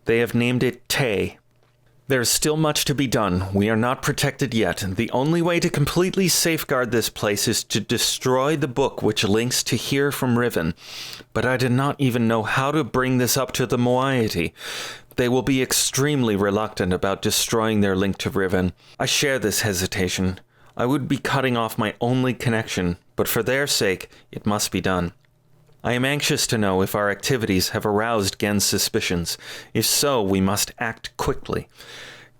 They have named it Tay. There is still much to be done. We are not protected yet. The only way to completely safeguard this place is to destroy the book which links to here from Riven. But I do not even know how to bring this up to the Moiety. They will be extremely reluctant about destroying their link to Riven. I share this hesitation. I would be cutting off my only connection, but for their sake, it must be done. I am anxious to know if our activities have aroused Gen's suspicions. If so, we must act quickly.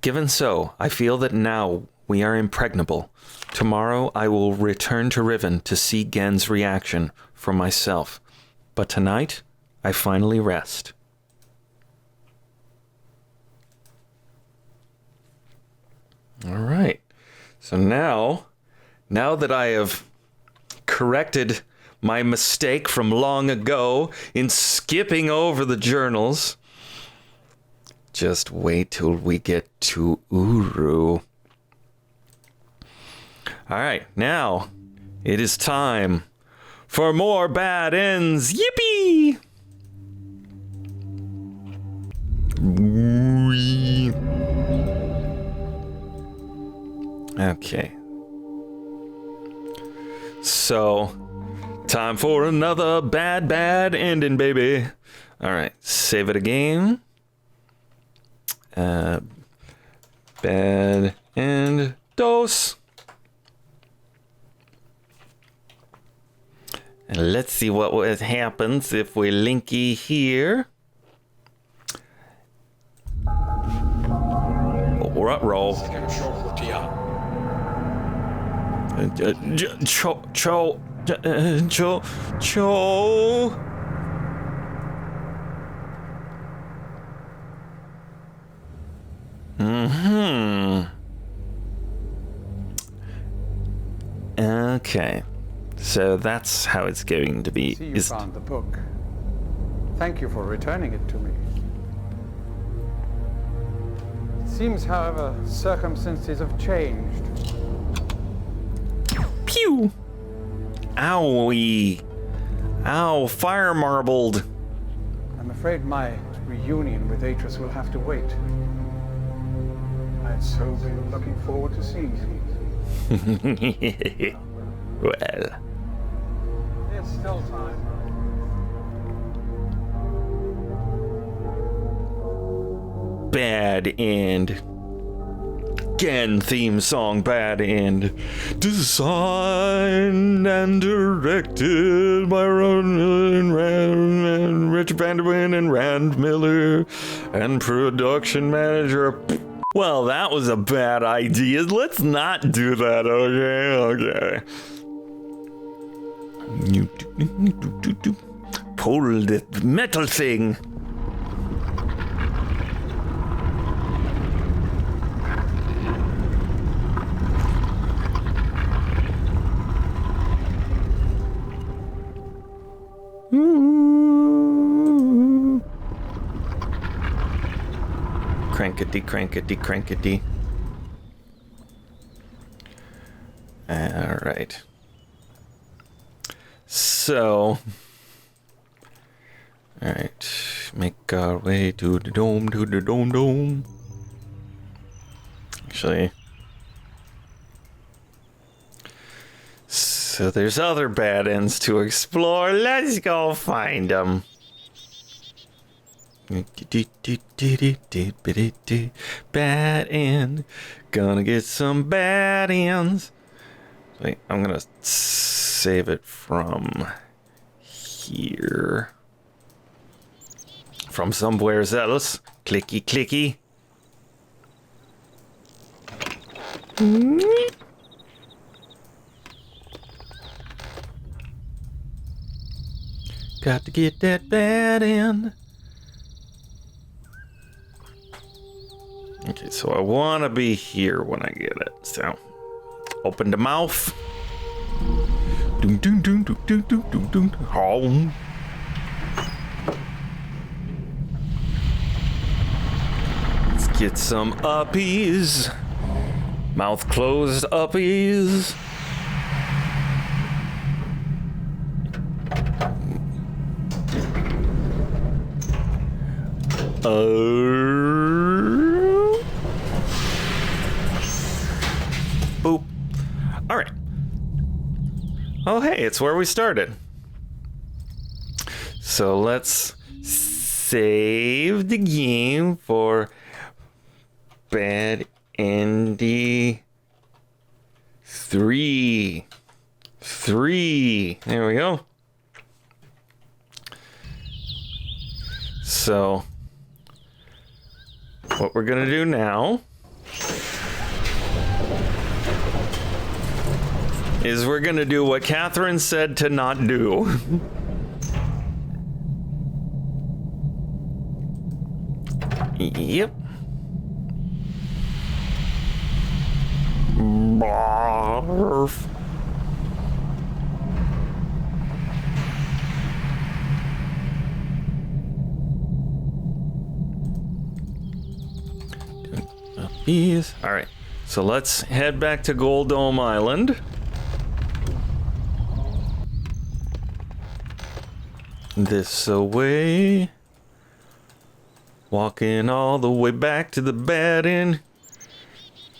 Given so, I feel that now we are impregnable. Tomorrow I will return to Riven to see Gen's reaction for myself. But tonight, I finally rest. All right. So now that I have corrected my mistake from long ago in skipping over the journals, just wait till we get to Uru. All right, now it is time for more bad ends. Yippee! Okay. So, time for another bad ending, baby. All right, save it again. Bad end dose. And let's see what happens if we linky here. Roll. Cho. Okay. So that's how it's going to be. I see you found the book. Thank you for returning it to me. It seems, however, circumstances have changed. Pew! Owie! Ow, fire marbled. I'm afraid my reunion with Atris will have to wait. I had so been looking forward to seeing you. Well. There's still time. Bad end. Gen theme song, bad end. Designed and directed by Rich Vanderwyn and Rand Miller, and production manager. Well, that was a bad idea. Let's not do that, okay? Pull the metal thing. Crankety, crankety, crankety. All right. So, Alright, make our way to the dome, Actually, so there's other bad ends to explore. Let's go find them. Bad end. Gonna get some bad ends. Wait, I'm gonna save it from here. From somewhere else. Clicky, clicky. Got to get that bad end. Okay, so I want to be here when I get it. So, open the mouth. Doom, doom, doom, doom, doom, doom, doom, doom. Home. Let's get some uppies. Mouth closed uppies. Boop. All right. Oh, hey, it's where we started. So let's save the game for Bad Andy 3. There we go. So what we're gonna do now is we're gonna do what Catherine said to not do. Yep. Barf. All right, so let's head back to Gold Dome Island. This away. Walking all the way back to the bad end.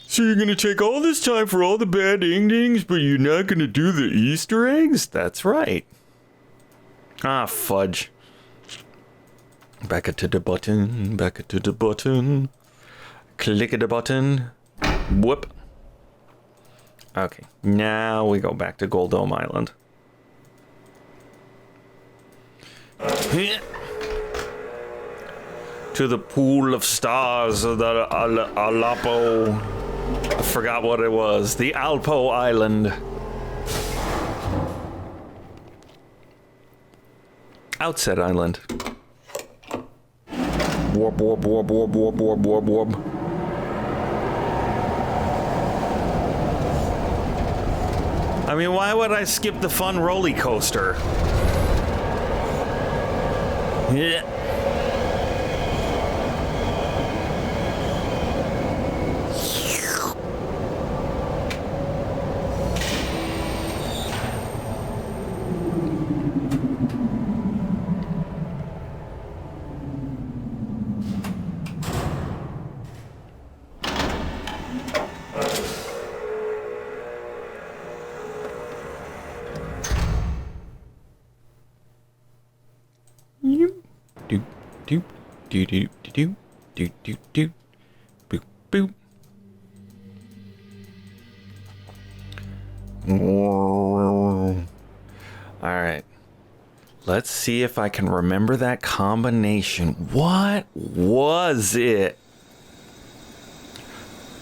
So you're gonna take all this time for all the bad endings, but you're not gonna do the Easter eggs? That's right. Ah, fudge. Back to the button, back to the button. Click the button. Whoop. Okay, now we go back to Gold Dome Island. To the pool of stars of the Alapo. I forgot what it was. The Alpo Island. Outset Island. Warp, warp, warp, warp, warp, warp, warp, warp. I mean, why would I skip the fun roller coaster? Yeah. Do do do do do do do do boop boop. All right, let's see if I can remember that combination. What was it?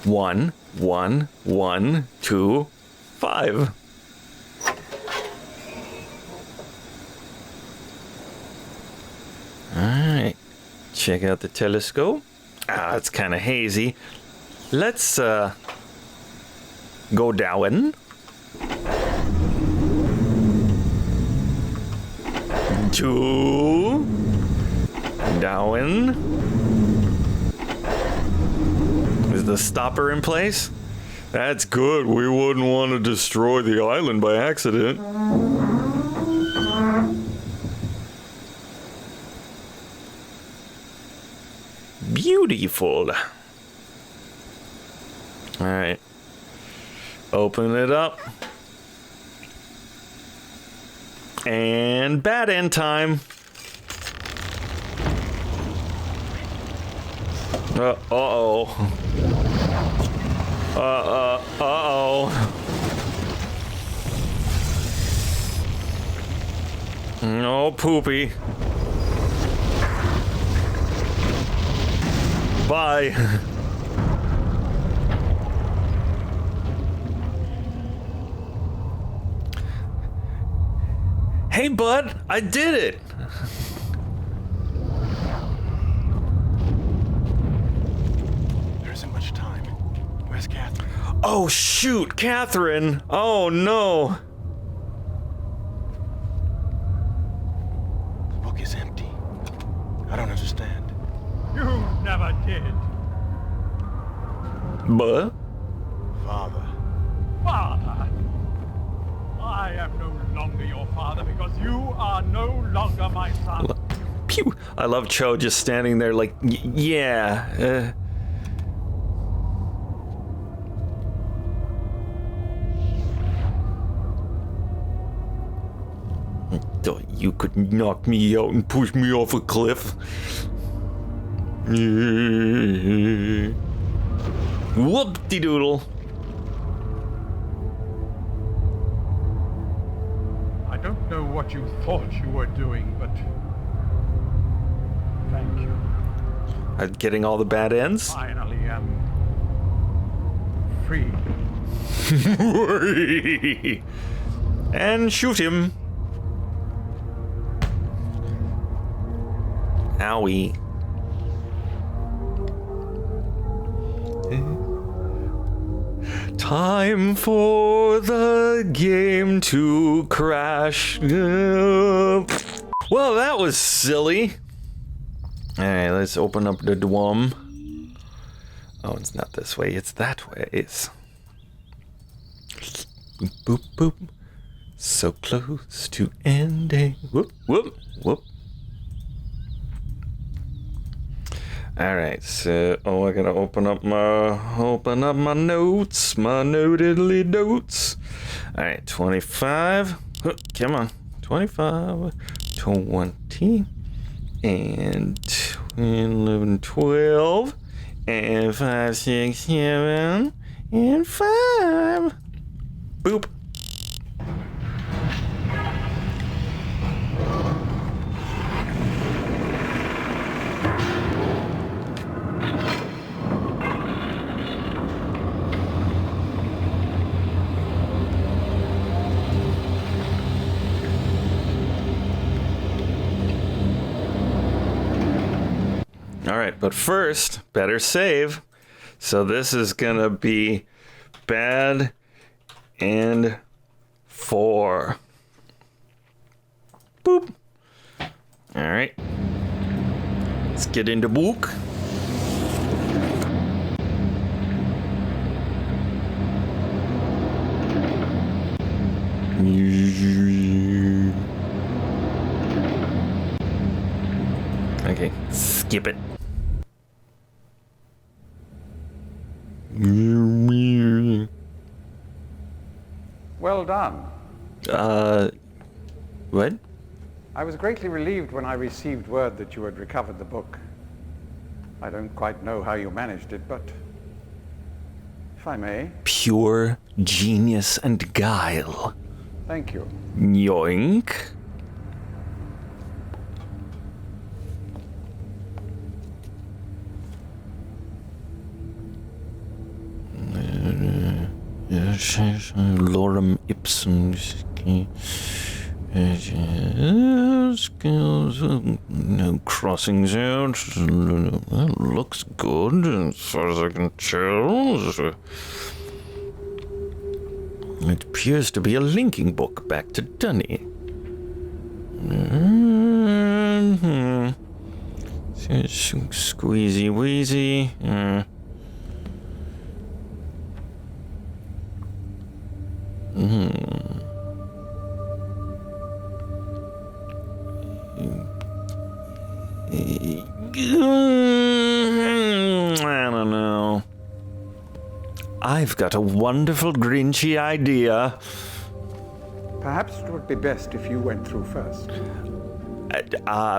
1 1 1 2 5. Alright, check out the telescope. Ah, it's kind of hazy. Let's go down. Two. Down. Is the stopper in place? That's good. We wouldn't want to destroy the island by accident. Beautiful. All right. Open it up. And bad end time. Uh-oh. Uh-oh. No, poopy. Bye. Hey, bud, I did it. There isn't much time. Where's Catherine? Oh, shoot, Catherine. Oh, no. The book is empty. I don't understand. You never did. But Father. Father. I am no longer your father because you are no longer my son. pew. I love Cho just standing there like, yeah. Thought you could knock me out and push me off a cliff. Whoop-de-doodle. I don't know what you thought you were doing, but thank you. Getting all the bad ends? Finally am free. And shoot him. Owie. Time for the game to crash. Well, that was silly. Alright, let's open up the dwom. Oh, it's not this way, it's that way. It's boop, boop, boop. So close to ending. Whoop, whoop, whoop. Alright, so I gotta open up my notes, my notedly notes. Alright, 25. Come on. 25, 20, and 11, 12, and 5, 6, 7, and 5. Boop. Alright, but first, better save. So this is gonna be bad and 4. Boop. Alright. Let's get into book. Okay, skip it. Well done. What? I was greatly relieved when I received word that you had recovered the book. I don't quite know how you managed it, but if I may. Pure genius and guile. Thank you. Yoink. Lorem ipsum. Skills, no crossings out. That looks good as far as I can tell. It appears to be a linking book back to Dunny. Squeezy wheezy. I've got a wonderful Grinchy idea. Perhaps it would be best if you went through first.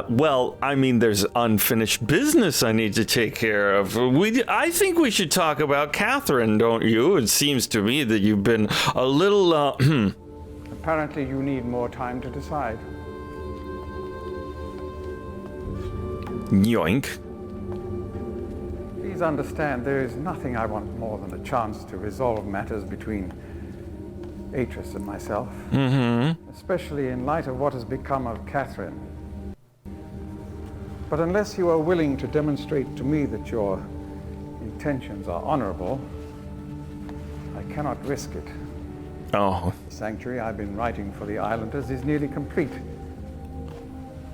Well, I mean, there's unfinished business I need to take care of. I think we should talk about Catherine, don't you? It seems to me that you've been a little, Apparently you need more time to decide. yoink. Please understand, there is nothing I want more than a chance to resolve matters between Atris and myself. Especially in light of what has become of Catherine. But unless you are willing to demonstrate to me that your intentions are honorable, I cannot risk it. Oh, The sanctuary I've been writing for the islanders is nearly complete.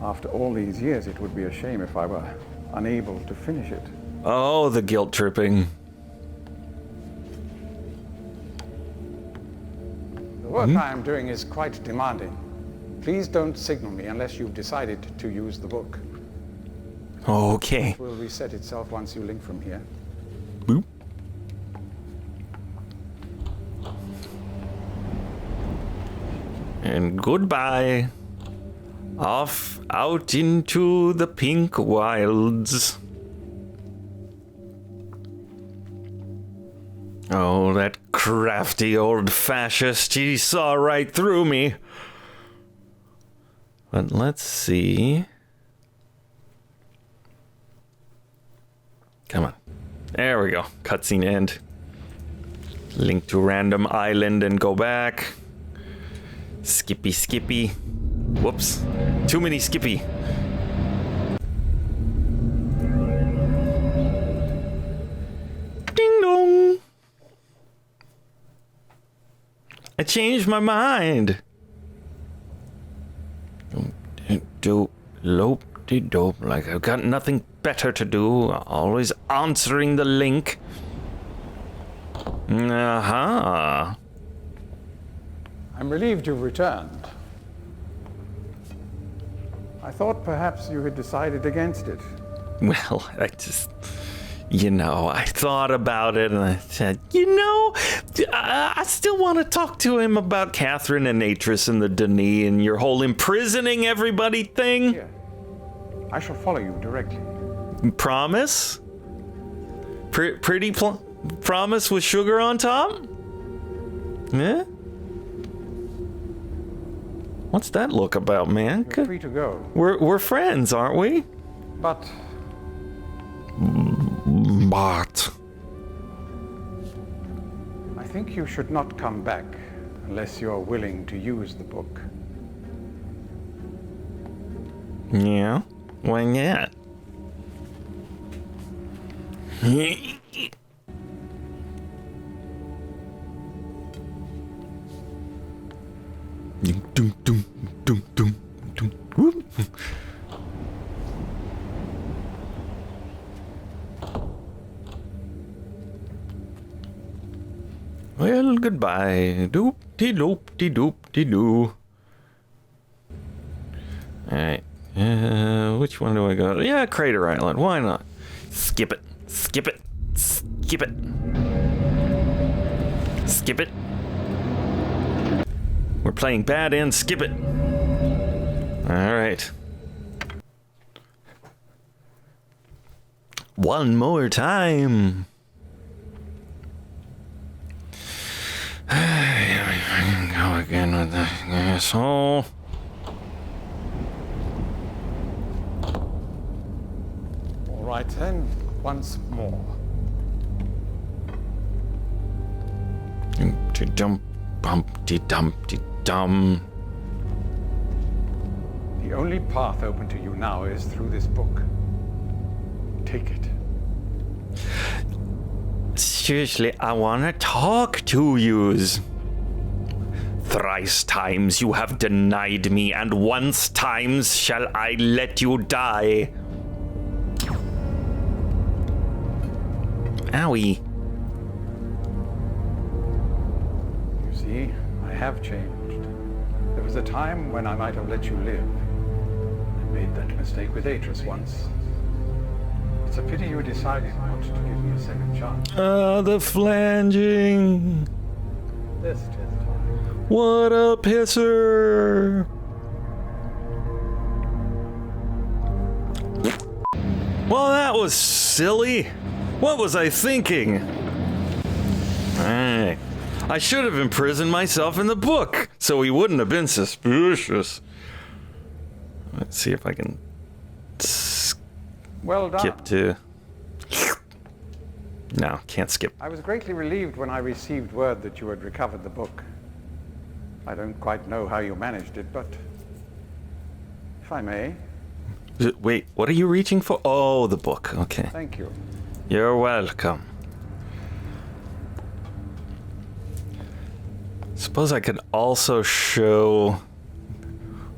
After all these years, it would be a shame if I were unable to finish it. oh, the guilt tripping. The work I am doing is quite demanding. Please don't signal me unless you've decided to use the book. Okay. It will reset itself once you link from here. Boop. And goodbye. Off out into the pink wilds. Oh, that crafty old fascist. He saw right through me. But let's see. Come on. There we go. Cutscene end. Link to random island and go back. Skippy, skippy. Whoops. Too many skippy. Ding dong. I changed my mind. Dope. Like I've got nothing better to do. Always answering the link. Aha. I'm relieved you've returned. I thought perhaps you had decided against it. Well, I just, I thought about it and I said, I still want to talk to him about Catherine and Atris and the Denis and your whole imprisoning everybody thing. Here, I shall follow you directly. Promise? Pretty promise with sugar on top? Yeah? What's that look about, man? You're free to go. We're friends, aren't we? But I think you should not come back unless you're willing to use the book. Yeah? Why not? Dum, dum, dum, dum, dum, whoop. Well, goodbye. Doop-de-doop-de-doop-de-doo. Alright. Which one do I go? Yeah, Crater Island. Why not? Skip it. Skip it. Skip it. Skip it. We're playing bad and skip it. Alright. One more time. Here we fucking go again with this asshole. All right then, once more. Dum bumpty dumpty dum. The only path open to you now is through this book. Take it. Seriously, I wanna talk to yous. Thrice times you have denied me, and once times shall I let you die. Owie. You see, I have changed. There was a time when I might have let you live. I made that mistake with Atris once. It's a pity you decided not to give me a second chance. The flanging. This time. What a pisser. Well, that was silly. What was I thinking? Alright. I should have imprisoned myself in the book, so he wouldn't have been suspicious. Let's see if I can Well done. skip to... No, can't skip. I was greatly relieved when I received word that you had recovered the book. I don't quite know how you managed it, but if I may, Wait, what are you reaching for? Oh, the book. Okay. thank you. You're welcome. Suppose I could also show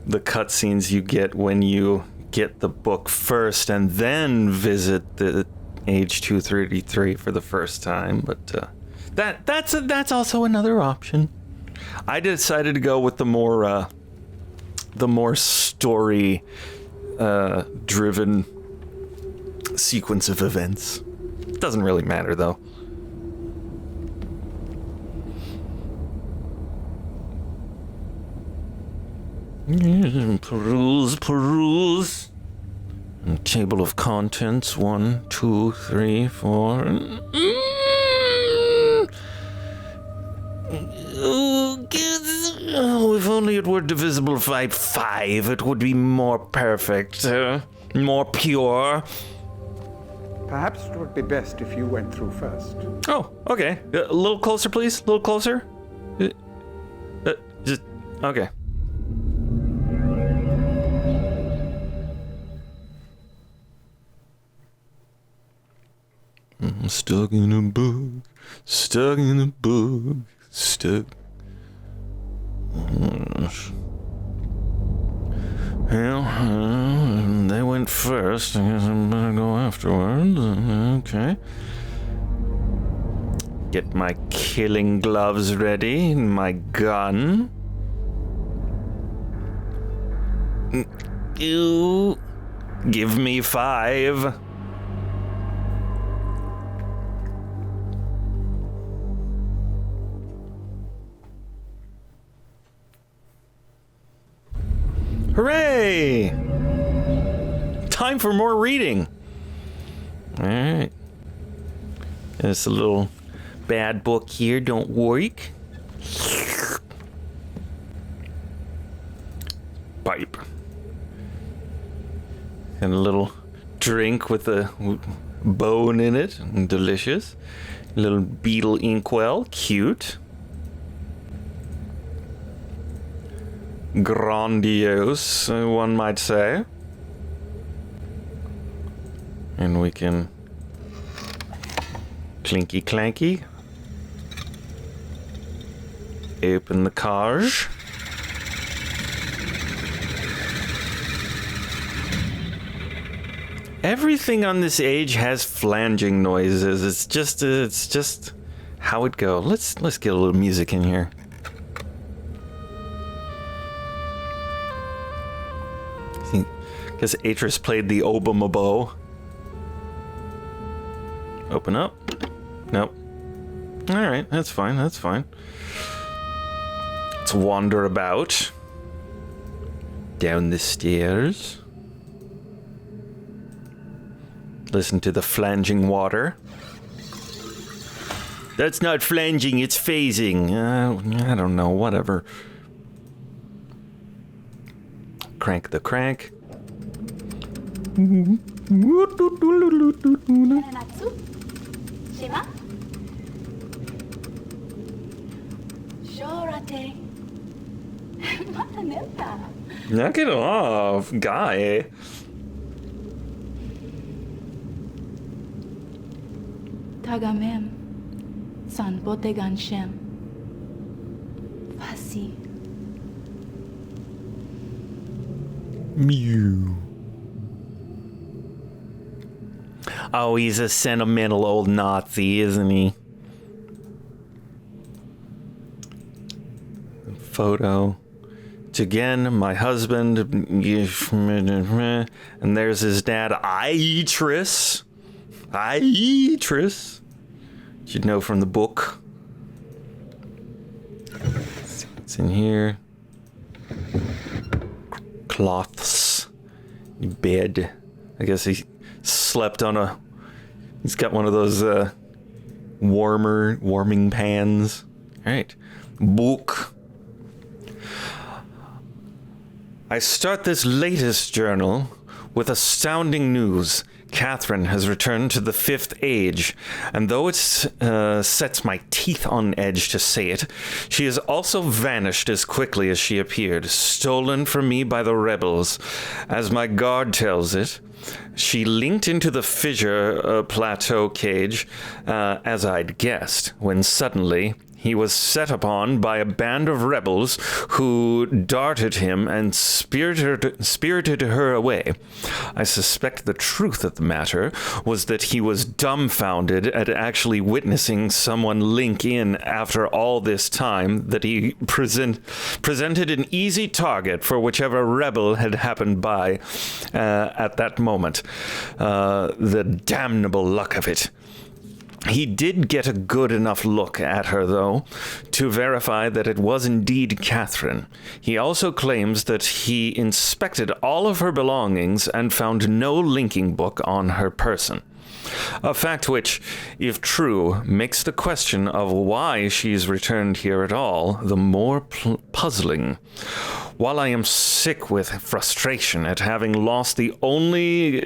the cutscenes you get when you get the book first and then visit the Age 233 for the first time, but that's also another option. I decided to go with the more story driven sequence of events. Doesn't really matter though. Peruse. And table of contents. 1, 2, 3, 4. Oh, if only it were divisible by 5, it would be more perfect. More pure. Perhaps it would be best if you went through first. Oh, okay. A little closer, please. A little closer. Just okay. I'm stuck in a book. Stuck in a book. Stuck. Well, they went first. I guess I better go afterwards. Okay. Get my killing gloves ready. My gun. You. Give me 5. Hooray! Time for more reading. All right. There's a little bad book here. Don't worry. Pipe. And a little drink with a bone in it. Delicious. A little beetle inkwell. Cute. Grandiose, one might say. And we can clinky clanky open the cage. Everything on this age has flanging noises. It's just how it goes. Let's get a little music in here. Because Atris played the oboe. Open up. Nope. Alright, that's fine, that's fine. Let's wander about. Down the stairs. Listen to the flanging water. That's not flanging, it's phasing. I don't know, whatever. Crank the crank. Natsu? Shima? Shorate. Mata neta. Knock it off, guy. Tagamem. San Botegan Shem. Fasi. Mew. Oh, he's a sentimental old Nazi, isn't he? Photo. It's again my husband. And there's his dad, Itris. Hi, Triss. You know from the book. What's in here? Cloths. Bed. I guess he slept on a... He's got one of those warming pans. All right. Book. I start this latest journal with astounding news. Catherine has returned to the 5th age, and though it sets my teeth on edge to say it, she has also vanished as quickly as she appeared, stolen from me by the rebels. As my guard tells it, she linked into the fissure plateau cage, as I'd guessed, when suddenly he was set upon by a band of rebels who darted him and spirited her away. I suspect the truth of the matter was that he was dumbfounded at actually witnessing someone link in after all this time, that he presented an easy target for whichever rebel had happened by at that moment. The damnable luck of it. He did get a good enough look at her, though, to verify that it was indeed Catherine. He also claims that he inspected all of her belongings and found no linking book on her person. A fact which, if true, makes the question of why she's returned here at all the more puzzling. While I am sick with frustration at having lost the only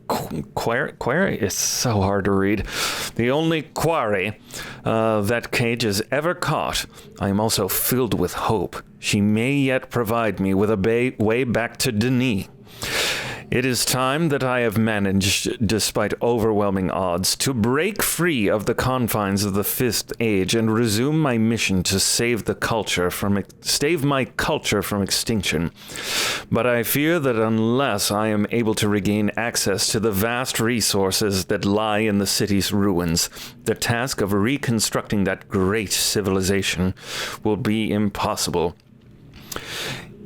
quarry, it's so hard to read, the only quarry that Cage has ever caught, I am also filled with hope. She may yet provide me with a way back to Denis. It is time that I have managed, despite overwhelming odds, to break free of the confines of the 5th age and resume my mission to save my culture from extinction. But I fear that unless I am able to regain access to the vast resources that lie in the city's ruins, the task of reconstructing that great civilization will be impossible.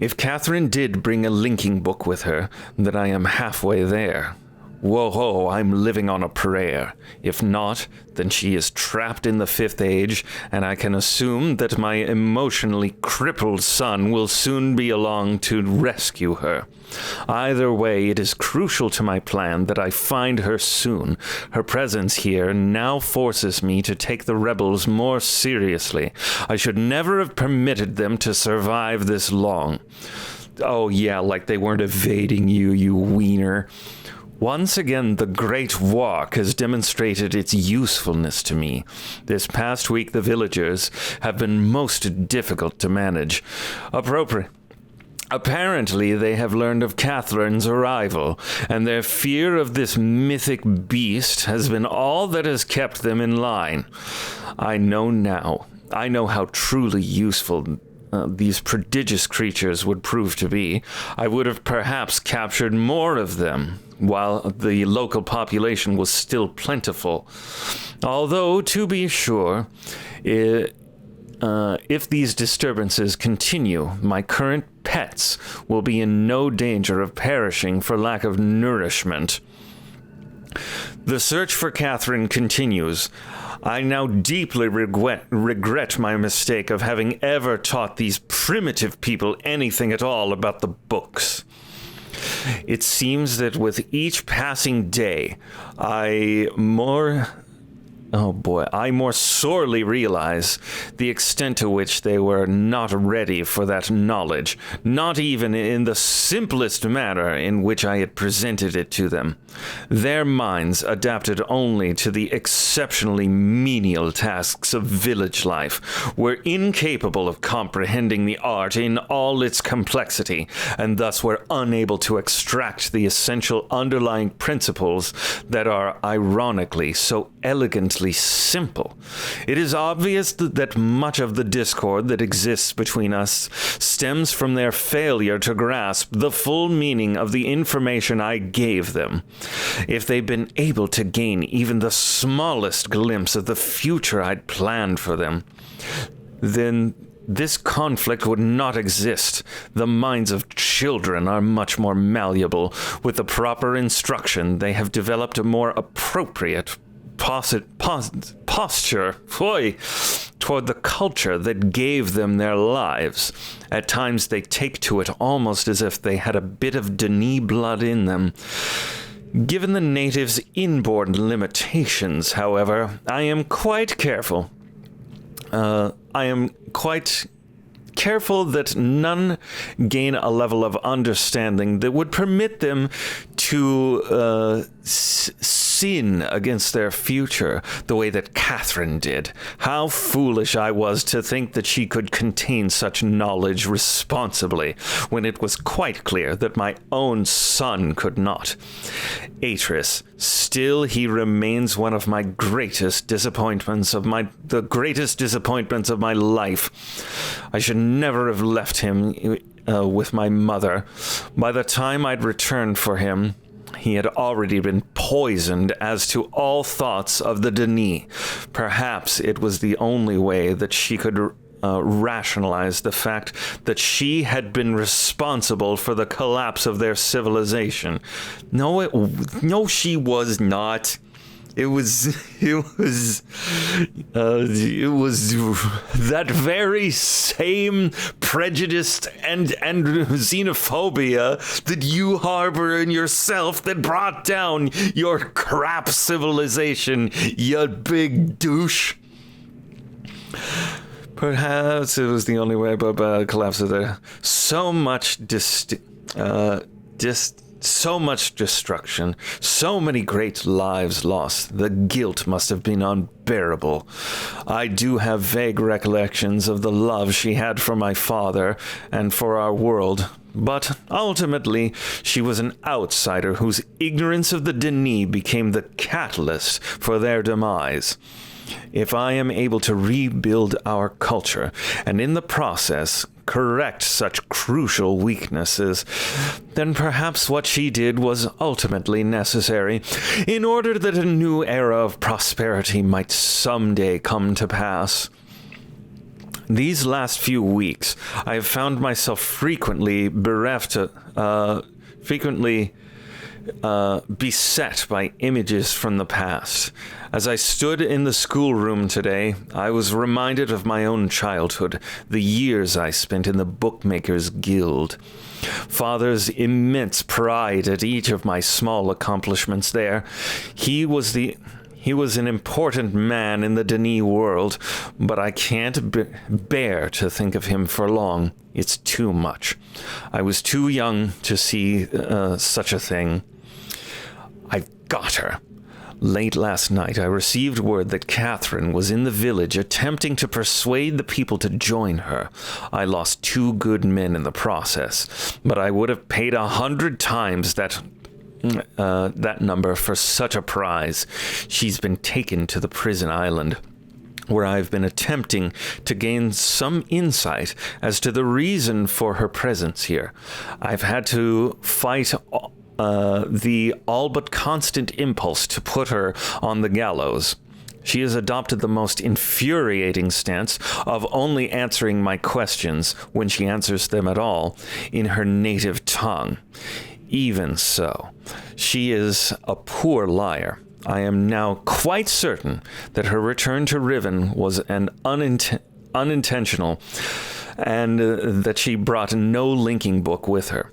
If Catherine did bring a linking book with her, then I am halfway there. Whoa, I'm living on a prayer. If not, then she is trapped in the 5th age, and I can assume that my emotionally crippled son will soon be along to rescue her. Either way, it is crucial to my plan that I find her soon. Her presence here now forces me to take the rebels more seriously. I should never have permitted them to survive this long. Oh yeah, like they weren't evading you, you wiener. Once again, the Great Walk has demonstrated its usefulness to me. This past week, the villagers have been most difficult to manage. Apparently, they have learned of Catherine's arrival, and their fear of this mythic beast has been all that has kept them in line. I know how truly useful these prodigious creatures would prove to be. I would have perhaps captured more of them, while the local population was still plentiful. Although, to be sure, if these disturbances continue, my current pets will be in no danger of perishing for lack of nourishment. The search for Catherine continues. I now deeply regret my mistake of having ever taught these primitive people anything at all about the books. It seems that with each passing day, I more sorely realize the extent to which they were not ready for that knowledge, not even in the simplest manner in which I had presented it to them. Their minds, adapted only to the exceptionally menial tasks of village life, were incapable of comprehending the art in all its complexity, and thus were unable to extract the essential underlying principles that are, ironically, so elegantly simple. It is obvious that much of the discord that exists between us stems from their failure to grasp the full meaning of the information I gave them. If they'd been able to gain even the smallest glimpse of the future I'd planned for them, then this conflict would not exist. The minds of children are much more malleable. With the proper instruction, they have developed a more appropriate posture toward the culture that gave them their lives. At times they take to it almost as if they had a bit of Denis blood in them. Given the natives' inborn limitations, however, I am quite careful. That none gain a level of understanding that would permit them to sin against their future the way that Catherine did. How foolish I was to think that she could contain such knowledge responsibly, when it was quite clear that my own son could not. Atris, still he remains one of my greatest disappointments of my life. I should never have left him with my mother. By the time I'd returned for him, he had already been poisoned as to all thoughts of the Denis. Perhaps it was the only way that she could rationalize the fact that she had been responsible for the collapse of their civilization. No, she was not. It was that very same prejudice and xenophobia that you harbor in yourself that brought down your crap civilization, you big douche. Perhaps it was the only way about collapse of there. So much so much destruction, so many great lives lost. The guilt must have been unbearable. I do have vague recollections of the love she had for my father and for our world, but ultimately she was an outsider whose ignorance of the Denis became the catalyst for their demise. If I am able to rebuild our culture, and in the process correct such crucial weaknesses, then perhaps what she did was ultimately necessary in order that a new era of prosperity might someday come to pass. These last few weeks, I have found myself frequently beset by images from the past. As I stood in the schoolroom today, I was reminded of my own childhood, the years I spent in the Bookmakers Guild. Father's immense pride at each of my small accomplishments there. He was an important man in the Denis world, but I can't bear to think of him for long. It's too much. I was too young to see such a thing. I've got her. Late last night, I received word that Catherine was in the village attempting to persuade the people to join her. I lost 2 good men in the process, but I would have paid 100 times that number for such a prize. She's been taken to the prison island, where I've been attempting to gain some insight as to the reason for her presence here. I've had to fight the all but constant impulse to put her on the gallows. She has adopted the most infuriating stance of only answering my questions, when she answers them at all, in her native tongue. Even so, she is a poor liar. I am now quite certain that her return to Riven was an unintentional, and that she brought no linking book with her.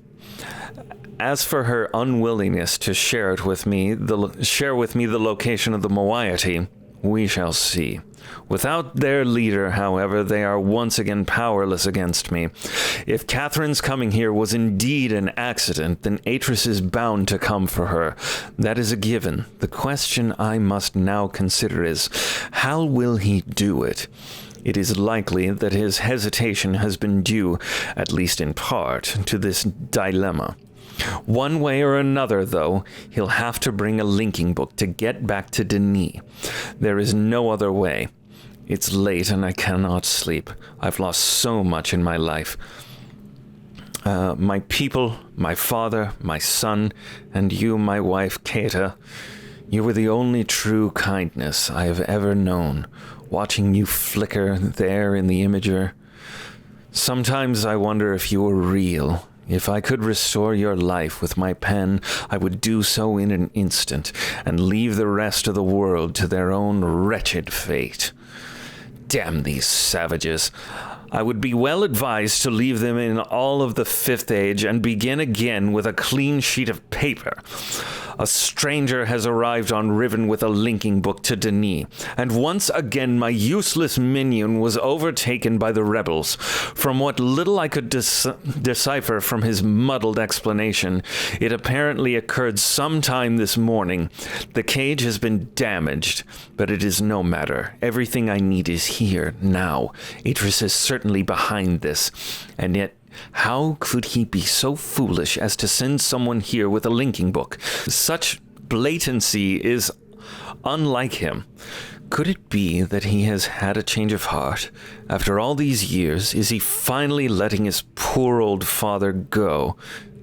As for her unwillingness to share with me the location of the moiety, we shall see. Without their leader, however, they are once again powerless against me. If Catherine's coming here was indeed an accident, then Atris is bound to come for her. That is a given. The question I must now consider is, how will he do it? It is likely that his hesitation has been due, at least in part, to this dilemma. One way or another, though, he'll have to bring a linking book to get back to Denis. There is no other way. It's late and I cannot sleep. I've lost so much in my life. My people, my father, my son, and you, my wife, Kata. You were the only true kindness I have ever known. Watching you flicker there in the imager, Sometimes I wonder if you were real. If I could restore your life with my pen, I would do so in an instant, and leave the rest of the world to their own wretched fate. Damn these savages. I would be well advised to leave them in all of the Fifth Age and begin again with a clean sheet of paper. A stranger has arrived on Riven with a linking book to Denis, and once again my useless minion was overtaken by the rebels. From what little I could decipher from his muddled explanation, it apparently occurred sometime this morning. The cage has been damaged, but it is no matter. Everything I need is here, now. Idris is certainly behind this, and yet how could he be so foolish as to send someone here with a linking book? Such blatancy is unlike him. Could it be that he has had a change of heart? After all these years, is he finally letting his poor old father go?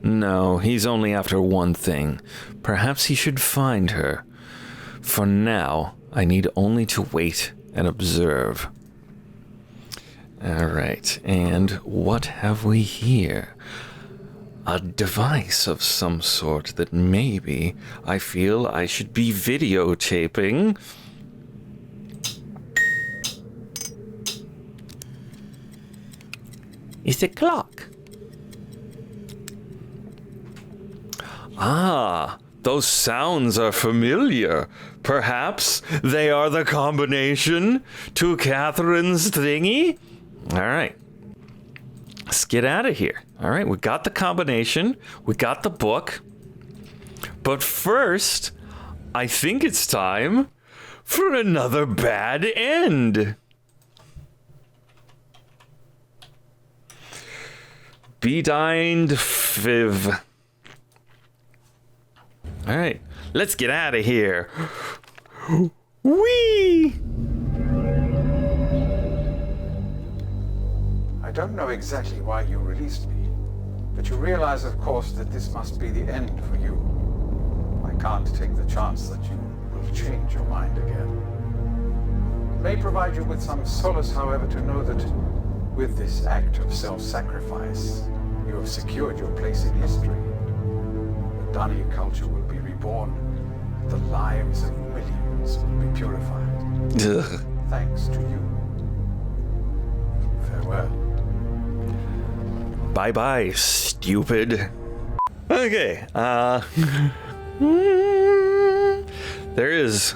No, he's only after one thing. Perhaps he should find her. For now, I need only to wait and observe. All right, and what have we here? A device of some sort that maybe I feel I should be videotaping. It's a clock. Ah, those sounds are familiar. Perhaps they are the combination to Catherine's thingy? All right. Let's get out of here. All right, we got the combination. We got the book. But first, I think it's time for another bad end. Bedined Fiv. All right, let's get out of here. Whee! I don't know exactly why you released me, but you realize, of course, that this must be the end for you. I can't take the chance that you will change your mind again. It may provide you with some solace, however, to know that with this act of self-sacrifice, you have secured your place in history. The Dunny culture will be reborn. The lives of millions will be purified. Ugh. Thanks to you. Farewell. Bye-bye, stupid. Okay, there is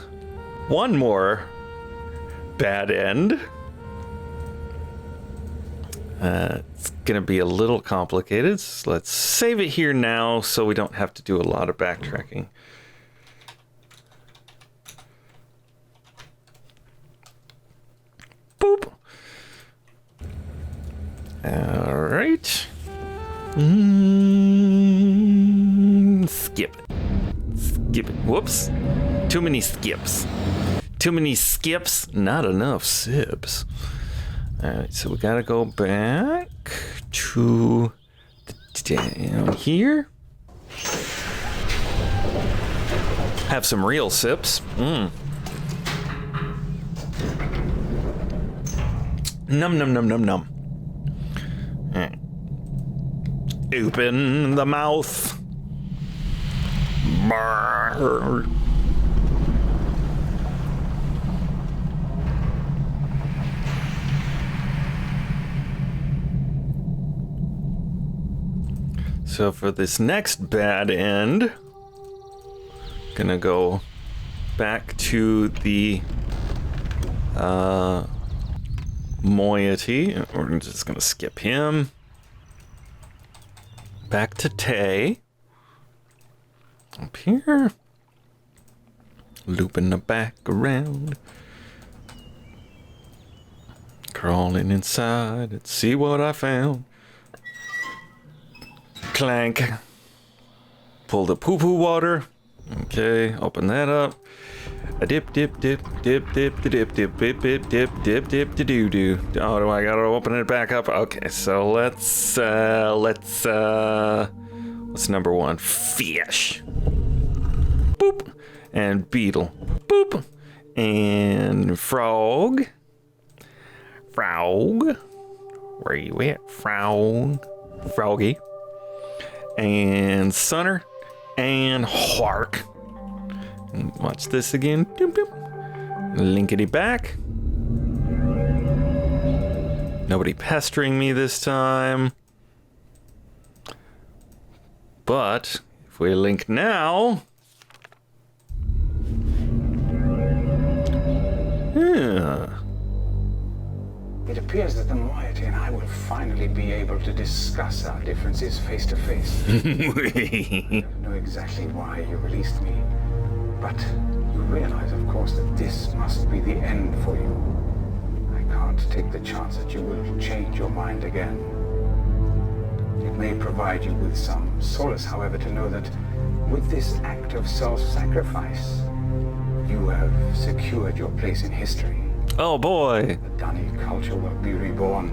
one more bad end. It's gonna be a little complicated, so let's save it here now so we don't have to do a lot of backtracking. Boop. All right. Skip it. Skip it. Whoops. Too many skips. Too many skips, not enough sips. All right, so we gotta go back to down here. Have some real sips. Num num num num num. Open the mouth. Brrr. So for this next bad end, gonna go back to the moiety. We're just gonna skip him. Back to Tay. Up here. Looping the back around. Crawling inside and see what I found. Clank. Pull the poo-poo water. Okay, open that up. A dip, dip, dip, dip, dip, dip, dip, dip, dip, dip, dip, dip, doo doo. Oh, do I gotta open it back up? Okay, so let's what's number one? Fish. Boop. And beetle. Boop. And frog. Frog. Where you at, Froggy? And Sunner. And Hark. And watch this again. Doop, doop. Linkety back. Nobody pestering me this time. But if we link now... Yeah. It appears that the moiety and I will finally be able to discuss our differences face to face. I don't know exactly why you released me, but you realize, of course, that this must be the end for you. I can't take the chance that you will change your mind again. It may provide you with some solace, however, to know that with this act of self-sacrifice, you have secured your place in history. Oh boy. The Dunny culture will be reborn,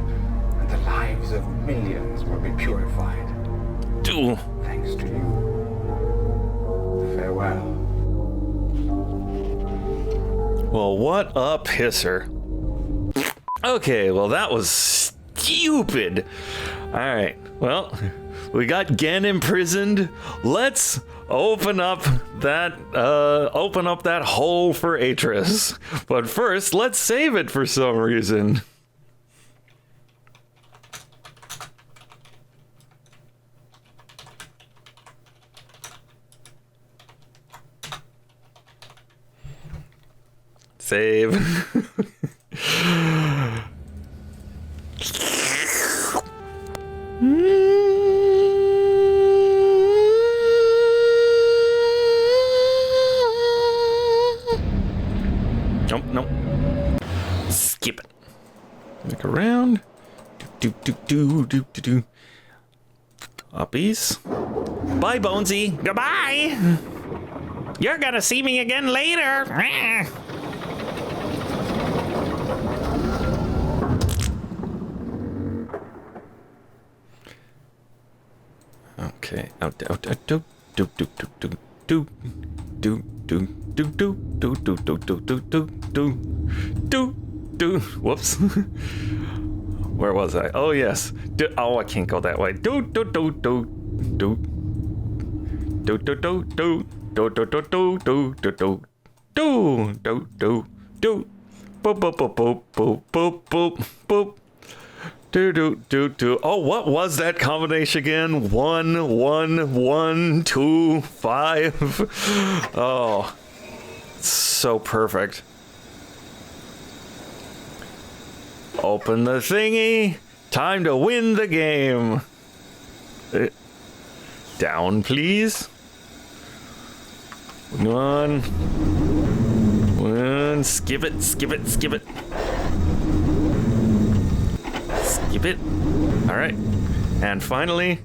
and the lives of millions will be purified. Dude. Thanks to you. Farewell. Well, what a pisser. Okay, well, that was stupid. All right, well, we got Gen imprisoned. Let's open up that hole for Atris. But first, let's save it for some reason. Save. Nope, nope. Skip it. Look around. Do do do do do do. Uppies. Bye, Bonesy. Goodbye. You're gonna see me again later. Okay. Out, out, out, do, do, do, do, do, do, do, do, do, do, do, do, do, do, do, do, do. Whoops. Where was I? Oh yes. Oh, I can't go that way. Do, do, do, do, do, do, do, do, do, do, do, do, do, do, do, do, do, do, do. Boop, boop, boop, boop, boop, boop, boop, boop. Do do do do. Oh, what was that combination again? 1 1 1 2 5. Oh, so perfect. Open the thingy. Time to win the game. Down, please. One. Skip it. Skip it. Skip it. Skip it. All right. And finally.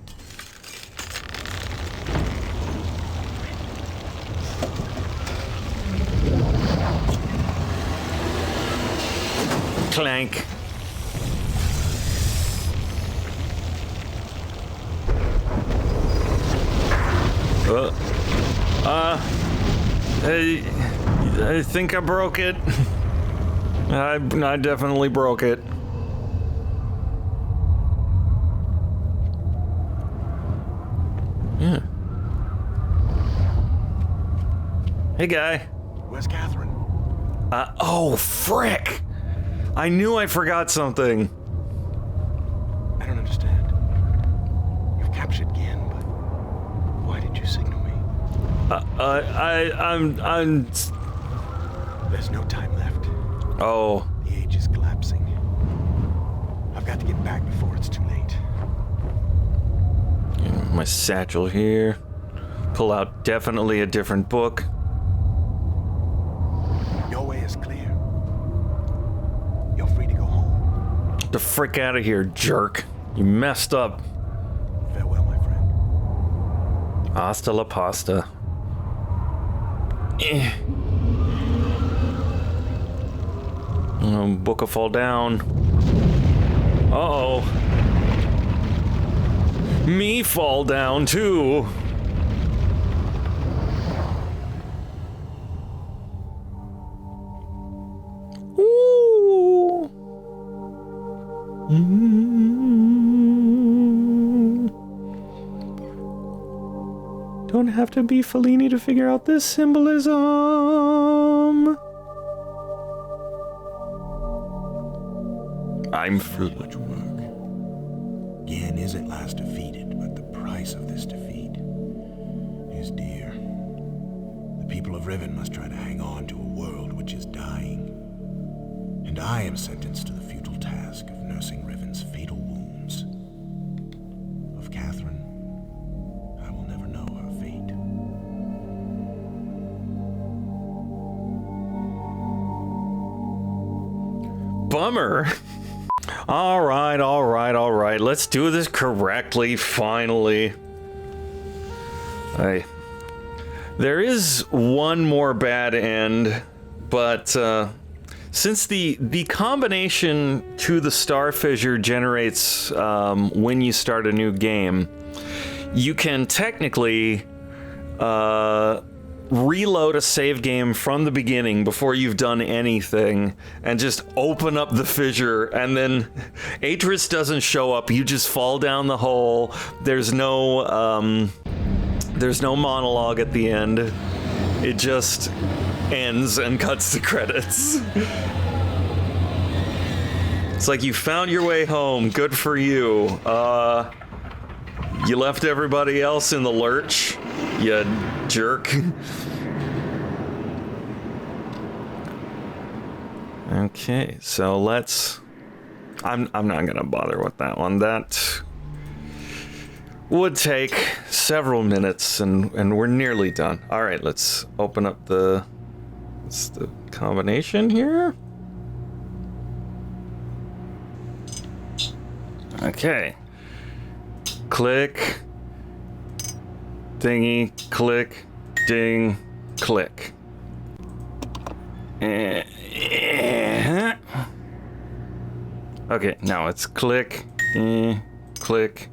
Clank. I think I broke it. I definitely broke it. Yeah. Hey, guy. Where's Catherine? Oh, frick! I knew I forgot something. I don't understand. You've captured Gin, but why did you signal me? I'm. There's no time left. Oh. The age is collapsing. I've got to get back before it's too late. My satchel here. Pull out definitely a different book. Your way is clear. You're free to go home. Get the frick out of here, jerk. You messed up. Farewell, my friend. Hasta la pasta. Book will fall down. Uh-oh. Me fall down, too. Ooh. don't have to be Fellini to figure out this symbolism. I'm much work. Gen is at last defeated, but the price of this defeat is dear. The people of Riven must try to hang on to a world which is dying. And I am sentenced to the futile task of nursing Riven's fatal wounds. Of Catherine, I will never know her fate. Bummer. All right. Let's do this correctly, finally. Hey. There is one more bad end, but since the combination to the star fissure generates when you start a new game, you can technically reload a save game from the beginning before you've done anything and just open up the fissure, and then Atris doesn't show up. You just fall down the hole. There's no monologue at the end. It just ends and cuts to credits. It's like you found your way home. Good for you. You left everybody else in the lurch, you jerk. Okay, so let's... I'm not gonna bother with that one. That would take several minutes, and we're nearly done. All right, let's open up the... What's the combination here? Okay. Click. Dingy. Click. Ding. Click. Okay, now it's click. Click.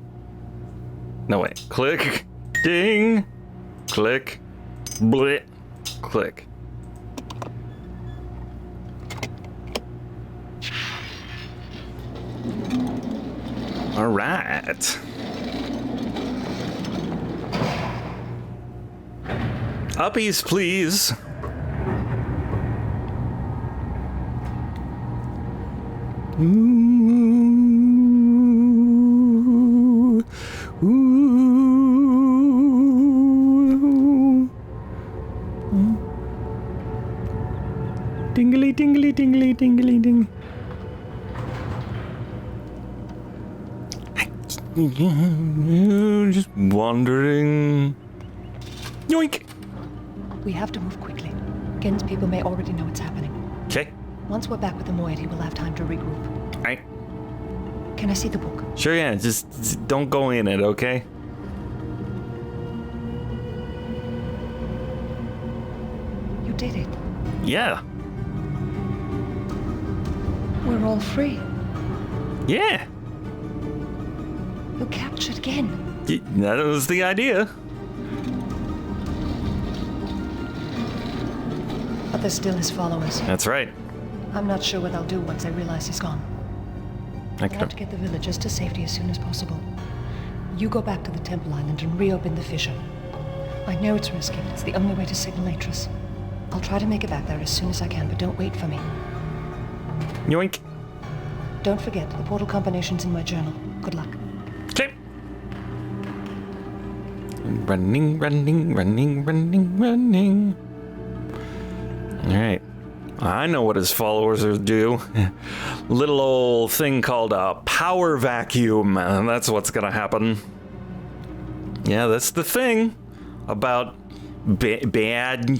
No, wait. Click. Ding. Click. Blit. Click. All right. Uppies, please. Ooh. Ooh. Dingly, dingly, dingly, dingly, ding. Just wandering. Yoink! We have to move quickly. Gen's people may already know what's happening. Okay. Once we're back with the moiety, we'll have time to regroup. Alright. Can I see the book? Sure, yeah. Just don't go in it, okay? You did it. Yeah. We're all free. Yeah. You captured Gen. That was the idea. But there's still his followers. That's right. I'm not sure what I'll do once I realize he's gone. I have to get the villagers to safety as soon as possible. You go back to the Temple Island and reopen the fissure. I know it's risky, but it's the only way to signal Atris. I'll try to make it back there as soon as I can, but don't wait for me. Yoink. Don't forget, the portal combination's in my journal. Good luck. Okay. Running. All right. I know what his followers will do. Little old thing called a power vacuum. That's what's gonna happen. Yeah, that's the thing about bad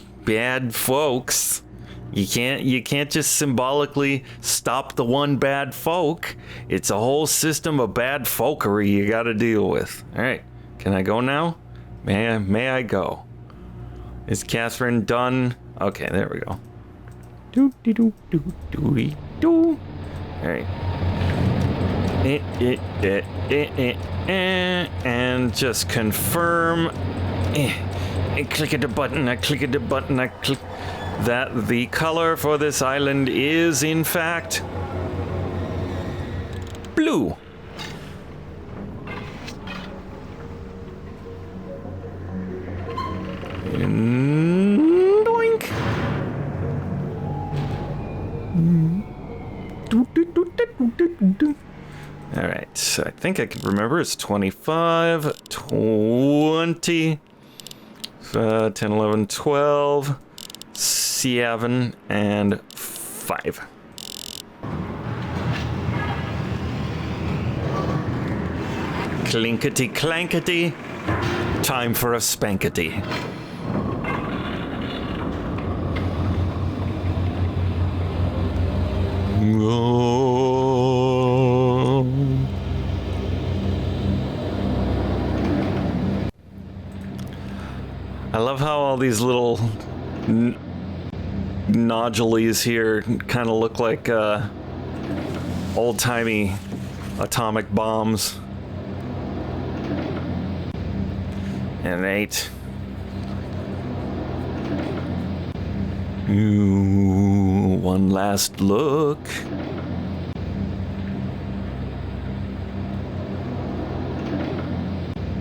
folks. You can't just symbolically stop the one bad folk. It's a whole system of bad folkery you gotta deal with. All right, can I go now? May I go? Is Catherine done? Okay, there we go. Do. All right. And just confirm. I click the button. I click that the color for this island is in fact blue. Doink. All right, so I think I can remember. It's 25, 20, 10, 11, 12, 7, and 5. Clinkety clankety. Time for a spankety. Oh. I love how all these little nodules here kind of look like old-timey atomic bombs. And 8. Ooh, one last look.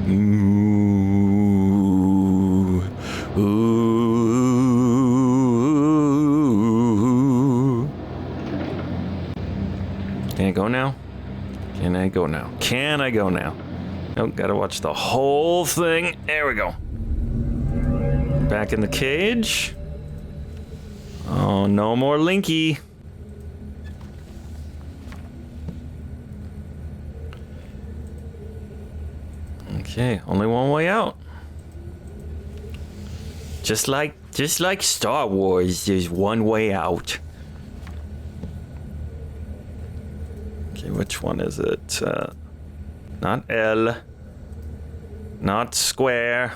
Ooh, ooh. Can I go now? Can I go now? Can I go now? Nope, gotta watch the whole thing. There we go. Back in the cage. Oh, no more Linky. Okay, only one way out. Just like Star Wars, there's one way out. Okay, which one is it? Not L. Not square.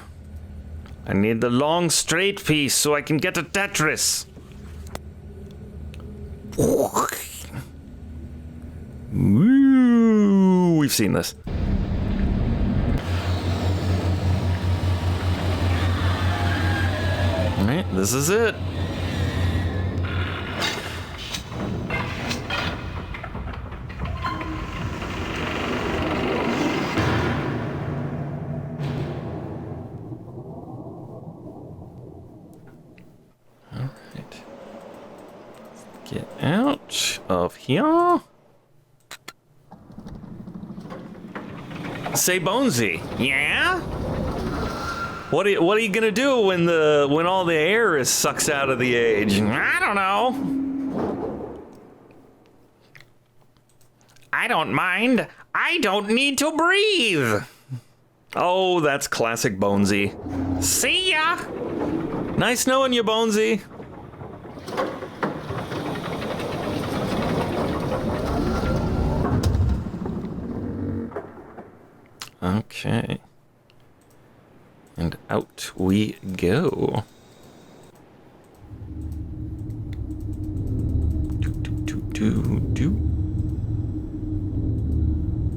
I need the long straight piece so I can get a Tetris. Woo, we've seen this. All right, this is it. Get out of here. Say, Bonesy. Yeah? What are you gonna do when all the air is sucks out of the age? I don't know. I don't mind. I don't need to breathe. Oh, that's classic Bonesy. See ya. Nice knowing you, Bonesy. Okay. And out we go.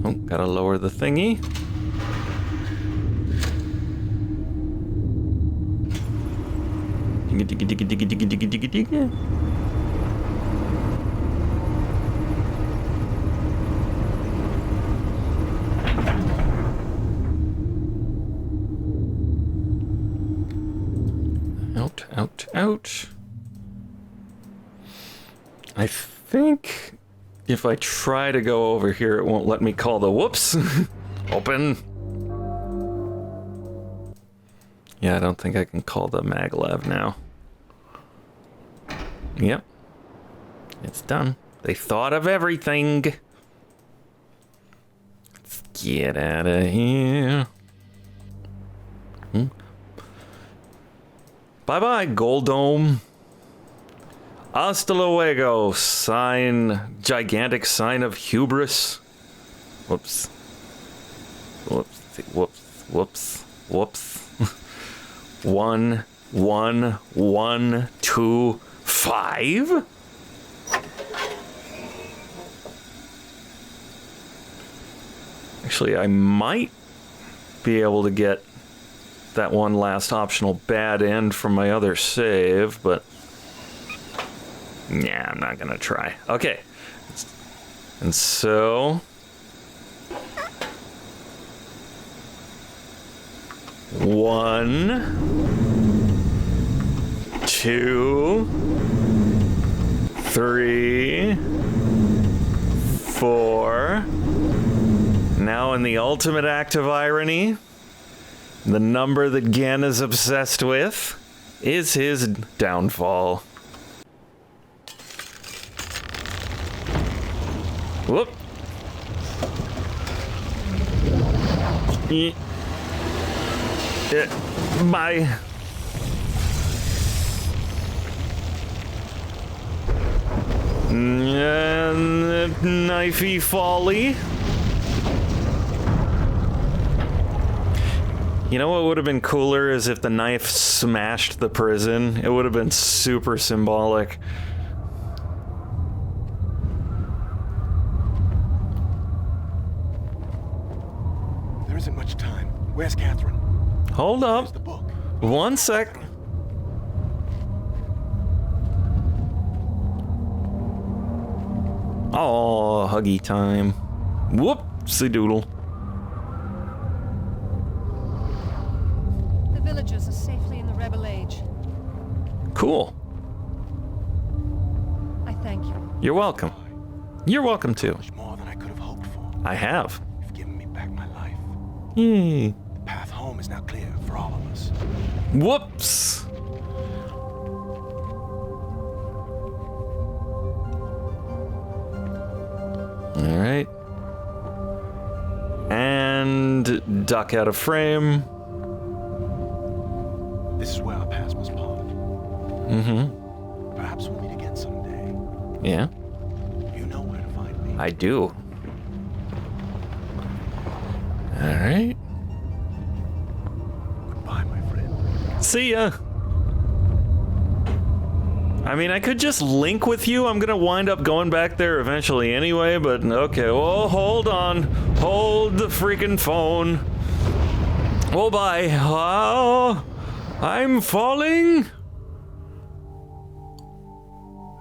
Oh, gotta lower the thingy. Digga, digga, digga, digga, digga, digga, digga. Out. I think if I try to go over here, it won't let me call the whoops. Open. Yeah, I don't think I can call the maglev now. Yep. It's done. They thought of everything. Let's get out of here. Bye-bye, Gold Dome. Hasta luego, gigantic sign of hubris. Whoops. 1, 1, 1, 2, 5? Actually, I might be able to get that one last optional bad end from my other save, but yeah, I'm not gonna try. Okay, and so one, 2, 3, 4. Now, in the ultimate act of irony, the number that Gen is obsessed with is his downfall. Whoop. Bye. Knifey folly. You know what would have been cooler is if the knife smashed the prison. It would have been super symbolic. There isn't much time. Where's Catherine? Hold up. Where's the book? 1 sec. Oh, huggy time. Whoopsie doodle. The villagers are safely in the Rebel Age. Cool. I thank you. You're welcome. You're welcome too. Much more than I could have hoped for. I have. You've given me back my life. Yay. The path home is now clear for all of us. Whoops. All right. And duck out of frame. This is where our paths must part. Mm-hmm. Perhaps we'll meet again someday. Yeah, You know where to find me. I do. All right. Goodbye, my friend. See ya. I mean, I could just link with you. I'm gonna wind up going back there eventually anyway, but okay. Well, hold on. Hold the freaking phone. Oh, bye. Oh, I'm falling.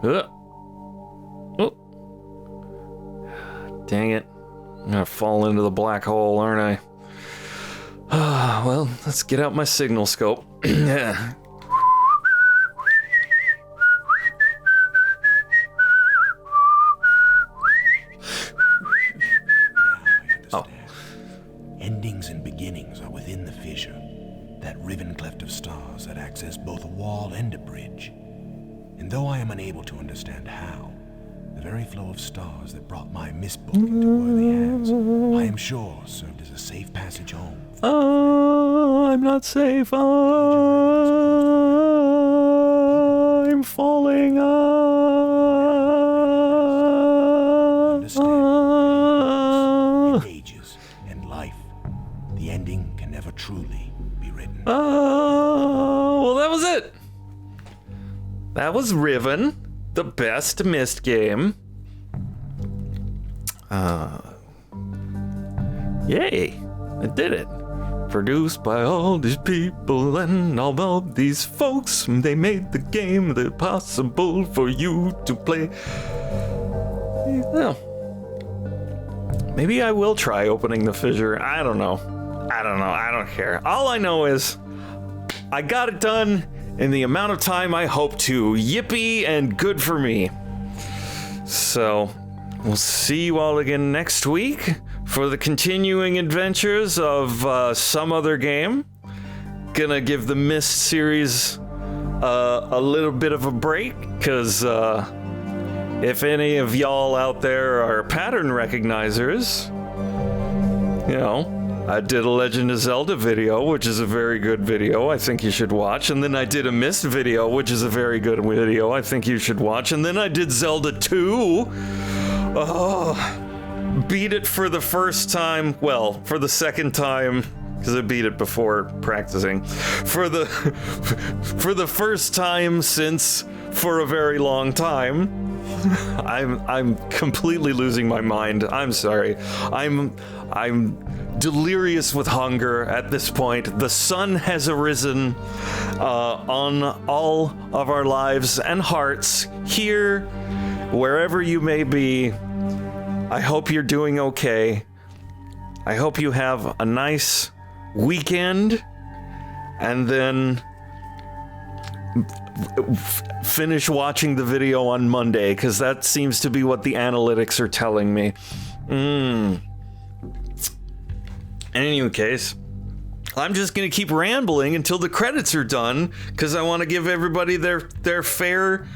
Oh. Dang it. I'm gonna fall into the black hole, aren't I? Well, let's get out my signal scope. Yeah. Oh. Endings and beginnings are within the fissure, that riven cleft of stars that access both a wall and a bridge. And though I am unable to understand how, the very flow of stars that brought my Myst book into worthy hands, I am sure served as a safe passage home. Oh, I'm not safe. I'm falling. Understanding ages and life, the ending can never truly be written. Oh, well, that was it. That was Riven, the best Myst game. Yay, I did it. Produced by all these people and all of these folks. They made the game that possible for you to play. Well, maybe I will try opening the fissure. I don't know. I don't care. All I know is I got it done in the amount of time I hoped to. Yippee and good for me. So, we'll see you all again next week for the continuing adventures of some other game. Gonna give the Myst series a little bit of a break, because if any of y'all out there are pattern recognizers, you know, I did a Legend of Zelda video, which is a very good video I think you should watch. And then I did a Myst video, which is a very good video I think you should watch. And then I did Zelda 2. Oh, beat it for the first time. Well, for the second time, because I beat it before practicing. For the first time since for a very long time. I'm completely losing my mind. I'm sorry. I'm delirious with hunger at this point. The sun has arisen on all of our lives and hearts here, wherever you may be. I hope you're doing okay. I hope you have a nice weekend, and then finish watching the video on Monday, because that seems to be what the analytics are telling me. In any case, I'm just going to keep rambling until the credits are done, because I want to give everybody their fair,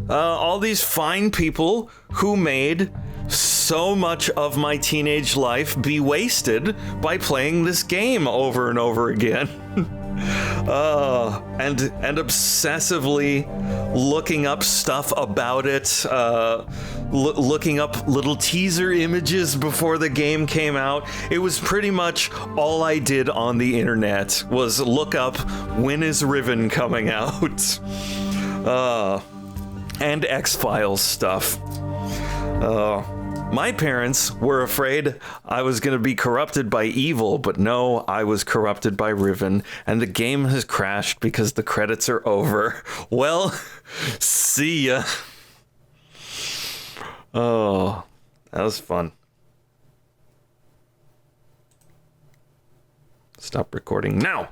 all these fine people who made so much of my teenage life be wasted by playing this game over and over again. And obsessively looking up stuff about it, looking up little teaser images before the game came out. It was pretty much all I did on the internet was look up when is Riven coming out, and X-Files stuff. My parents were afraid I was going to be corrupted by evil, but no, I was corrupted by Riven, and the game has crashed because the credits are over. Well, see ya. Oh, that was fun. Stop recording now.